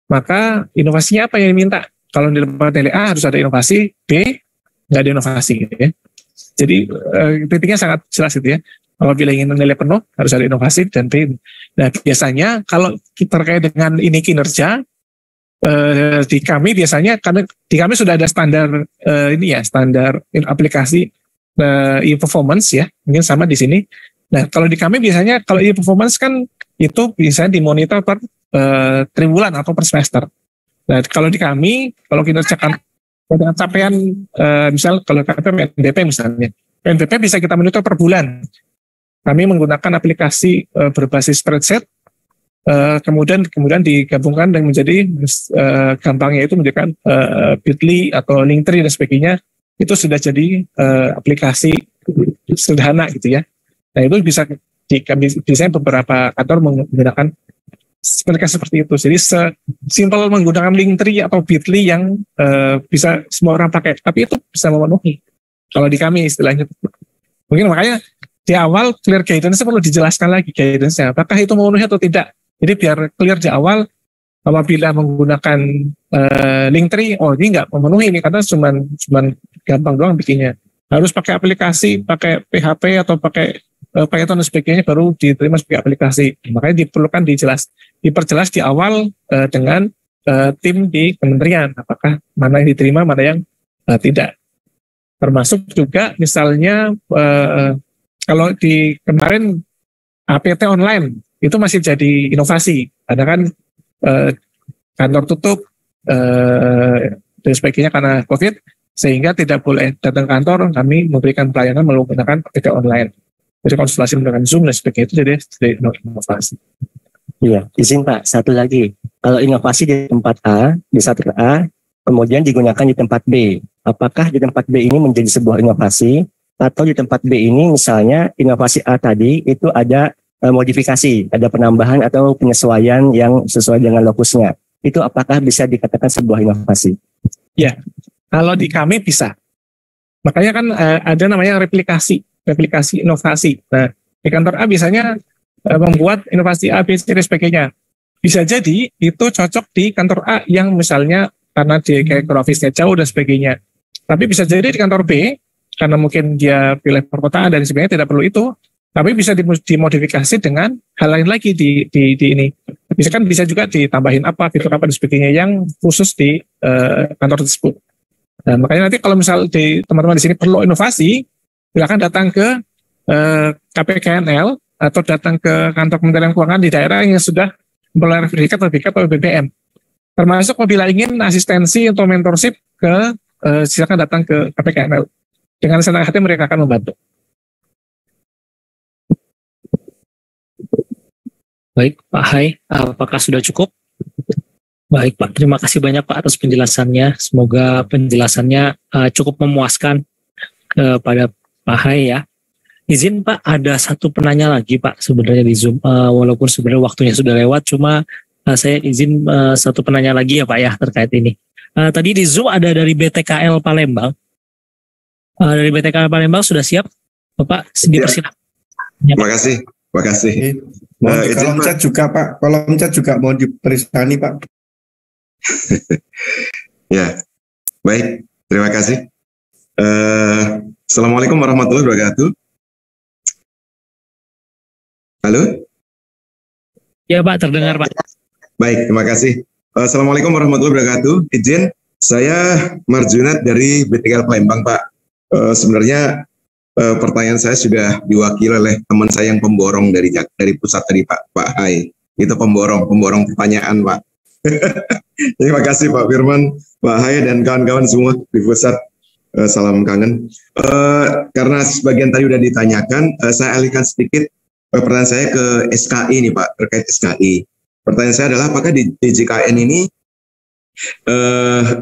maka inovasinya apa yang diminta? Kalau di nilai A harus ada inovasi, B nggak ada inovasi gitu ya. Jadi titiknya sangat jelas gitu ya. Apabila ingin nilai penuh harus ada inovasi dan B. Nah, biasanya kalau terkait dengan ini kinerja di kami biasanya karena di kami sudah ada standar standar aplikasi e-performance ya, mungkin sama di sini. Nah, kalau di kami biasanya kalau e-performance kan itu bisa dimonitor per triwulan atau per semester. Nah, kalau di kami kalau kinerja dengan capaian misal kalau PNBP misalnya, PNBP bisa kita monitor per bulan. Kami menggunakan aplikasi berbasis spreadsheet, kemudian digabungkan dan menjadi gampangnya itu menjadikan Bitly atau Linktree dan sebagainya, itu sudah jadi aplikasi sederhana gitu ya. Nah, itu bisa biasanya beberapa kantor menggunakan seperti itu. Jadi simpel menggunakan Linktree atau Bitly yang bisa semua orang pakai, tapi itu bisa memenuhi. Kalau di kami istilahnya, mungkin makanya di awal clear guidance perlu dijelaskan lagi guidance-nya, apakah itu memenuhi atau tidak. Jadi biar clear di awal, apabila menggunakan Linktree, oh ini nggak memenuhi ini karena cuman gampang doang bikinnya. Harus pakai aplikasi, pakai PHP atau pakai Python dan sebagainya baru diterima sebagai aplikasi. Makanya diperjelas di awal dengan tim di kementerian, apakah mana yang diterima, mana yang tidak. Termasuk juga misalnya kalau di kemarin APT online itu masih jadi inovasi, karena kan kantor tutup dan sebagainya karena COVID, sehingga tidak boleh datang kantor. Kami memberikan pelayanan menggunakan APT online. Jadi konsultasi menggunakan Zoom dan sebagainya itu jadi inovasi. Iya, izin Pak, satu lagi. Kalau inovasi di tempat A, di satu A, kemudian digunakan di tempat B, apakah di tempat B ini menjadi sebuah inovasi, atau di tempat B ini misalnya inovasi A tadi itu ada modifikasi, ada penambahan atau penyesuaian yang sesuai dengan lokusnya. Itu apakah bisa dikatakan sebuah inovasi? Ya, kalau di kami bisa. Makanya kan ada namanya replikasi inovasi. Nah, di kantor A biasanya membuat inovasi A, B, C, dan sebagainya. Bisa jadi itu cocok di kantor A yang misalnya karena dia geografisnya jauh dan sebagainya. Tapi bisa jadi di kantor B, karena mungkin dia pilih perkotaan dan sebagainya tidak perlu itu, tapi bisa dimodifikasi dengan hal lain lagi di ini. Bisa juga ditambahin apa, fitur apa dan sebagainya yang khusus di kantor tersebut. Nah, makanya nanti kalau misal di teman-teman di sini perlu inovasi, silakan datang ke KPKNL atau datang ke kantor Kementerian Keuangan di daerah yang sudah memperoleh sertifikat atau BBM. Termasuk apabila ingin asistensi atau mentorship silakan datang ke KPKNL. Dengan senang hati mereka akan membantu. Baik, Pak Hai, apakah sudah cukup? Baik, Pak. Terima kasih banyak, Pak, atas penjelasannya. Semoga penjelasannya cukup memuaskan kepada Pak Hai ya. Izin, Pak, ada satu penanya lagi, Pak, sebenarnya di Zoom. Walaupun sebenarnya waktunya sudah lewat, cuma saya izin satu penanya lagi ya, Pak, ya, terkait ini. Tadi di Zoom ada dari BTKL Palembang. Dari BTKL Palembang sudah siap, Bapak? Dipersilakan. Terima kasih. Mohon di kolom chat juga, Pak. Kolom chat juga mau diperisani, Pak. Ya, baik. Terima kasih. Assalamualaikum warahmatullahi wabarakatuh. Halo? Ya, Pak, terdengar, Pak. Baik, terima kasih. Assalamualaikum warahmatullahi wabarakatuh. Izin Saya Marjunat dari BTKL Palembang, Pak. Sebenarnya pertanyaan saya sudah diwakili oleh teman saya yang pemborong dari pusat tadi, Pak Hai. Itu pemborong pertanyaan, Pak. Terima kasih Pak Firman, Pak Hai, dan kawan-kawan semua di pusat. Salam kangen. Karena sebagian tadi sudah ditanyakan, saya alihkan sedikit pertanyaan saya ke SKI nih Pak, terkait SKI. Pertanyaan saya adalah apakah di DJKN ini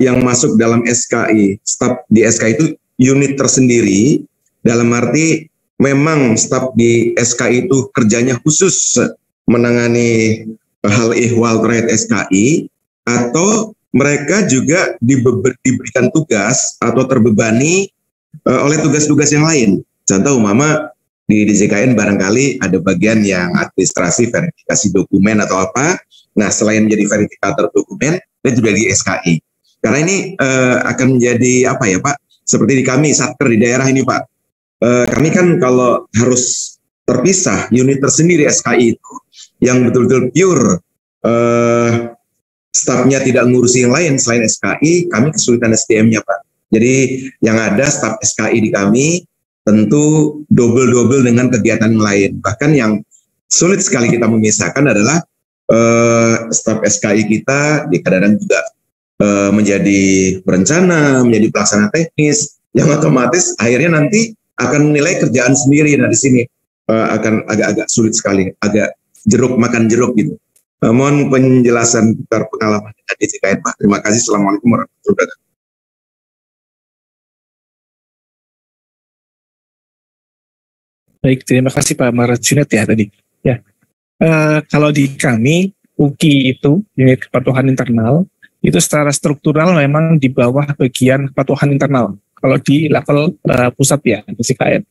yang masuk dalam SKI, staf di SKI itu unit tersendiri, dalam arti memang staf di SKI itu kerjanya khusus menangani hal ihwal terkait SKI, atau mereka juga diberikan tugas atau terbebani oleh tugas-tugas yang lain. Contoh umpama di DJKN barangkali ada bagian yang administrasi, verifikasi dokumen atau apa. Nah, selain menjadi verifikator dokumen, dia juga di SKI. Karena ini akan menjadi apa ya Pak? Seperti di kami Satker di daerah ini Pak. Kami kan kalau harus terpisah unit tersendiri SKI itu yang betul-betul pure stafnya tidak ngurusi yang lain selain SKI, kami kesulitan SDM-nya Pak. Jadi yang ada staf SKI di kami tentu double-double dengan kegiatan yang lain. Bahkan yang sulit sekali kita memisahkan adalah staf SKI kita di kadang-kadang juga menjadi perencana, menjadi pelaksana teknis, yang otomatis akhirnya nanti akan menilai kerjaan sendiri. Nah di sini akan agak-agak sulit sekali, agak jeruk makan jeruk gitu. Mohon penjelasan putar pengalaman di DJKN Pak. Terima kasih. Assalamualaikum warahmatullahi wabarakatuh. Baik, terima kasih Pak Marjunat ya tadi. Ya, kalau di kami UKI itu unit kepatuhan internal itu secara struktural memang di bawah bagian kepatuhan internal. Kalau di level pusat ya DJKN.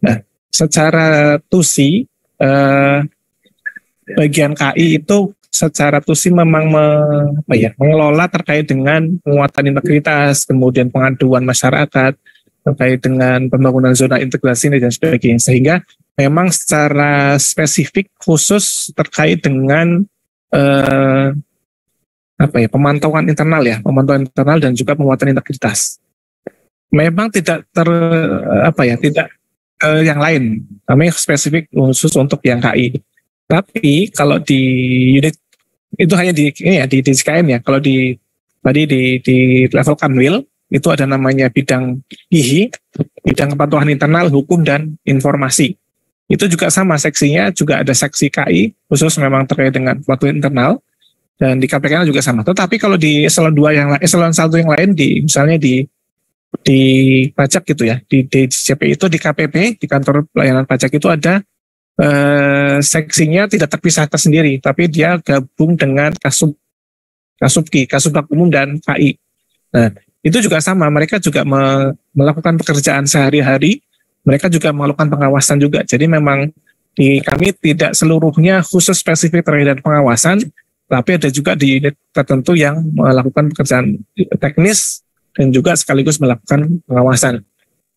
Nah, secara TUSI bagian KI itu secara TUSI memang mengelola terkait dengan penguatan integritas, kemudian pengaduan masyarakat, terkait dengan pembangunan zona integrasi dan sebagainya. Sehingga memang secara spesifik khusus terkait dengan pemantauan internal dan juga penguatan integritas. Memang tidak yang lain. Kami spesifik khusus untuk yang KI. Tapi kalau di unit itu hanya di DJKN ya. Kalau di level Kanwil itu ada namanya bidang IHI, bidang kepatuhan internal, hukum dan informasi. Itu juga sama seksinya, juga ada seksi KI khusus memang terkait dengan kepatuhan internal, dan di KPK juga sama. Tetapi kalau di eselon 1 yang lain misalnya di pajak gitu ya, di DJP itu di KPP, di kantor pelayanan pajak itu ada seksinya tidak terpisah tersendiri, tapi dia gabung dengan Kasubki umum dan KI. Nah, itu juga sama, mereka juga melakukan pekerjaan sehari-hari, mereka juga melakukan pengawasan juga. Jadi memang di kami tidak seluruhnya khusus spesifik terkait pengawasan, tapi ada juga di unit tertentu yang melakukan pekerjaan teknis dan juga sekaligus melakukan pengawasan.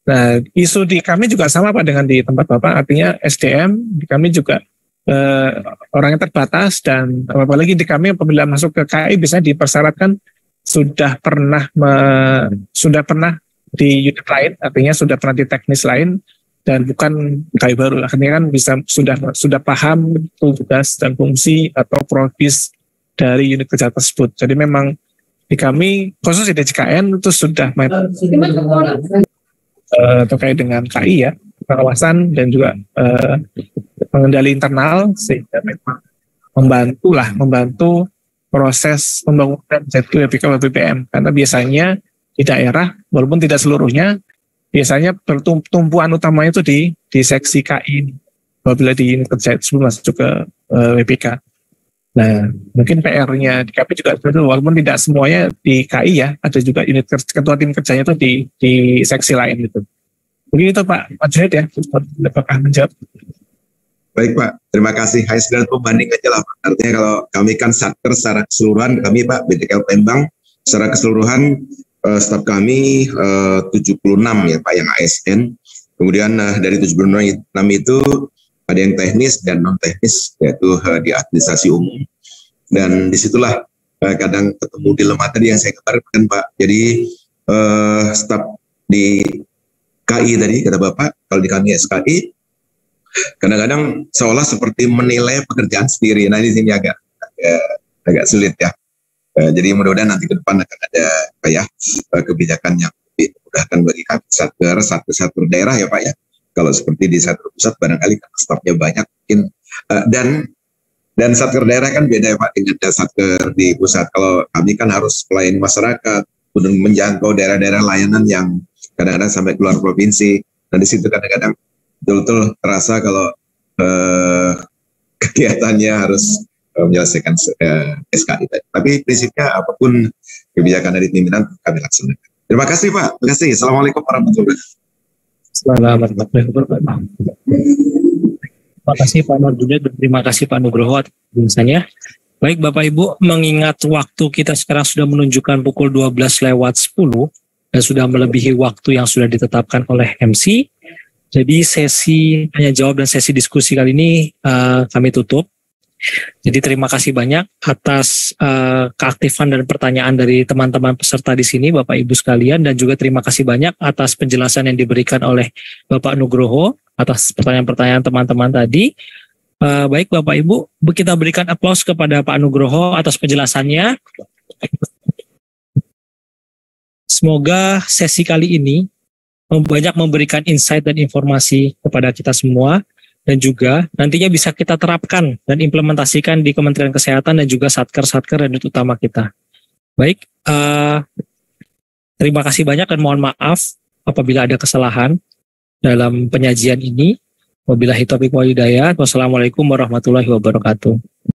Nah, isu di kami juga sama Pak dengan di tempat Bapak, artinya SDM di kami juga orangnya terbatas, dan apalagi di kami apabila masuk ke KI biasanya dipersyaratkan sudah pernah di unit lain, artinya sudah pernah di teknis lain dan bukan KI baru. Akhirnya kan sudah paham tugas dan fungsi atau profis dari unit kerja tersebut. Jadi memang di kami khusus di DJKN itu sudah terkait dengan KI ya, pengawasan dan juga pengendali internal, sehingga memang membantu proses pembangunan ZQWPK BPM. Karena biasanya di daerah, walaupun tidak seluruhnya, biasanya pertumpuan utamanya itu di seksi KI apabila di unit kerja sebelum masuk ke WPK. Nah, mungkin PR-nya di KP juga betul, walaupun tidak semuanya di KI ya, ada juga unit ketua tim kerjanya itu di seksi lain gitu. Begitu Pak Junid ya, apakah menjawab? Baik Pak, terima kasih. Hanya sekedar pembanding aja lah Pak. Artinya kalau kami kan Satker secara keseluruhan, kami Pak BTKL Palembang secara keseluruhan staf kami 76 ya Pak yang ASN. Kemudian dari 76 itu ada yang teknis dan non teknis, yaitu di administrasi umum. Dan disitulah kadang ketemu dilema tadi yang saya katakan Pak. Jadi staf di KI tadi kata Bapak, kalau di kami SKI kadang-kadang seolah seperti menilai pekerjaan sendiri. Nah di sini agak sulit ya. Jadi mudah-mudahan nanti ke depan akan ada kebijakan yang lebih memudahkan bagi kami satker daerah ya Pak ya. Kalau seperti di satker pusat barangkali karena stafnya banyak mungkin dan satker daerah kan beda ya Pak dengan satker di pusat. Kalau kami kan harus melayani masyarakat, untuk menjangkau daerah-daerah layanan yang kadang-kadang sampai keluar provinsi. Nah di situ kadang-kadang betul-betul terasa kalau kegiatannya harus menyelesaikan SKI. Tapi prinsipnya apapun kebijakan dari pimpinan kami laksanakan. Terima kasih Pak. Terima kasih. Assalamualaikum warahmatullahi wabarakatuh. Terima kasih Pak Nurdin dan terima kasih Pak Nugroho atas penjelasannya. Baik Bapak Ibu, mengingat waktu kita sekarang sudah menunjukkan pukul 12:10 dan sudah melebihi waktu yang sudah ditetapkan oleh MC. Jadi sesi tanya jawab dan sesi diskusi kali ini kami tutup. Jadi terima kasih banyak atas keaktifan dan pertanyaan dari teman-teman peserta di sini Bapak Ibu sekalian, dan juga terima kasih banyak atas penjelasan yang diberikan oleh Bapak Nugroho atas pertanyaan-pertanyaan teman-teman tadi. Baik Bapak Ibu, kita berikan aplaus kepada Pak Nugroho atas penjelasannya. Semoga sesi kali ini banyak memberikan insight dan informasi kepada kita semua, dan juga nantinya bisa kita terapkan dan implementasikan di Kementerian Kesehatan dan juga satker-satker dan unit utama kita. Baik, terima kasih banyak dan mohon maaf apabila ada kesalahan dalam penyajian ini. Wabillahi taufiq wal hidayah. Wassalamualaikum warahmatullahi wabarakatuh.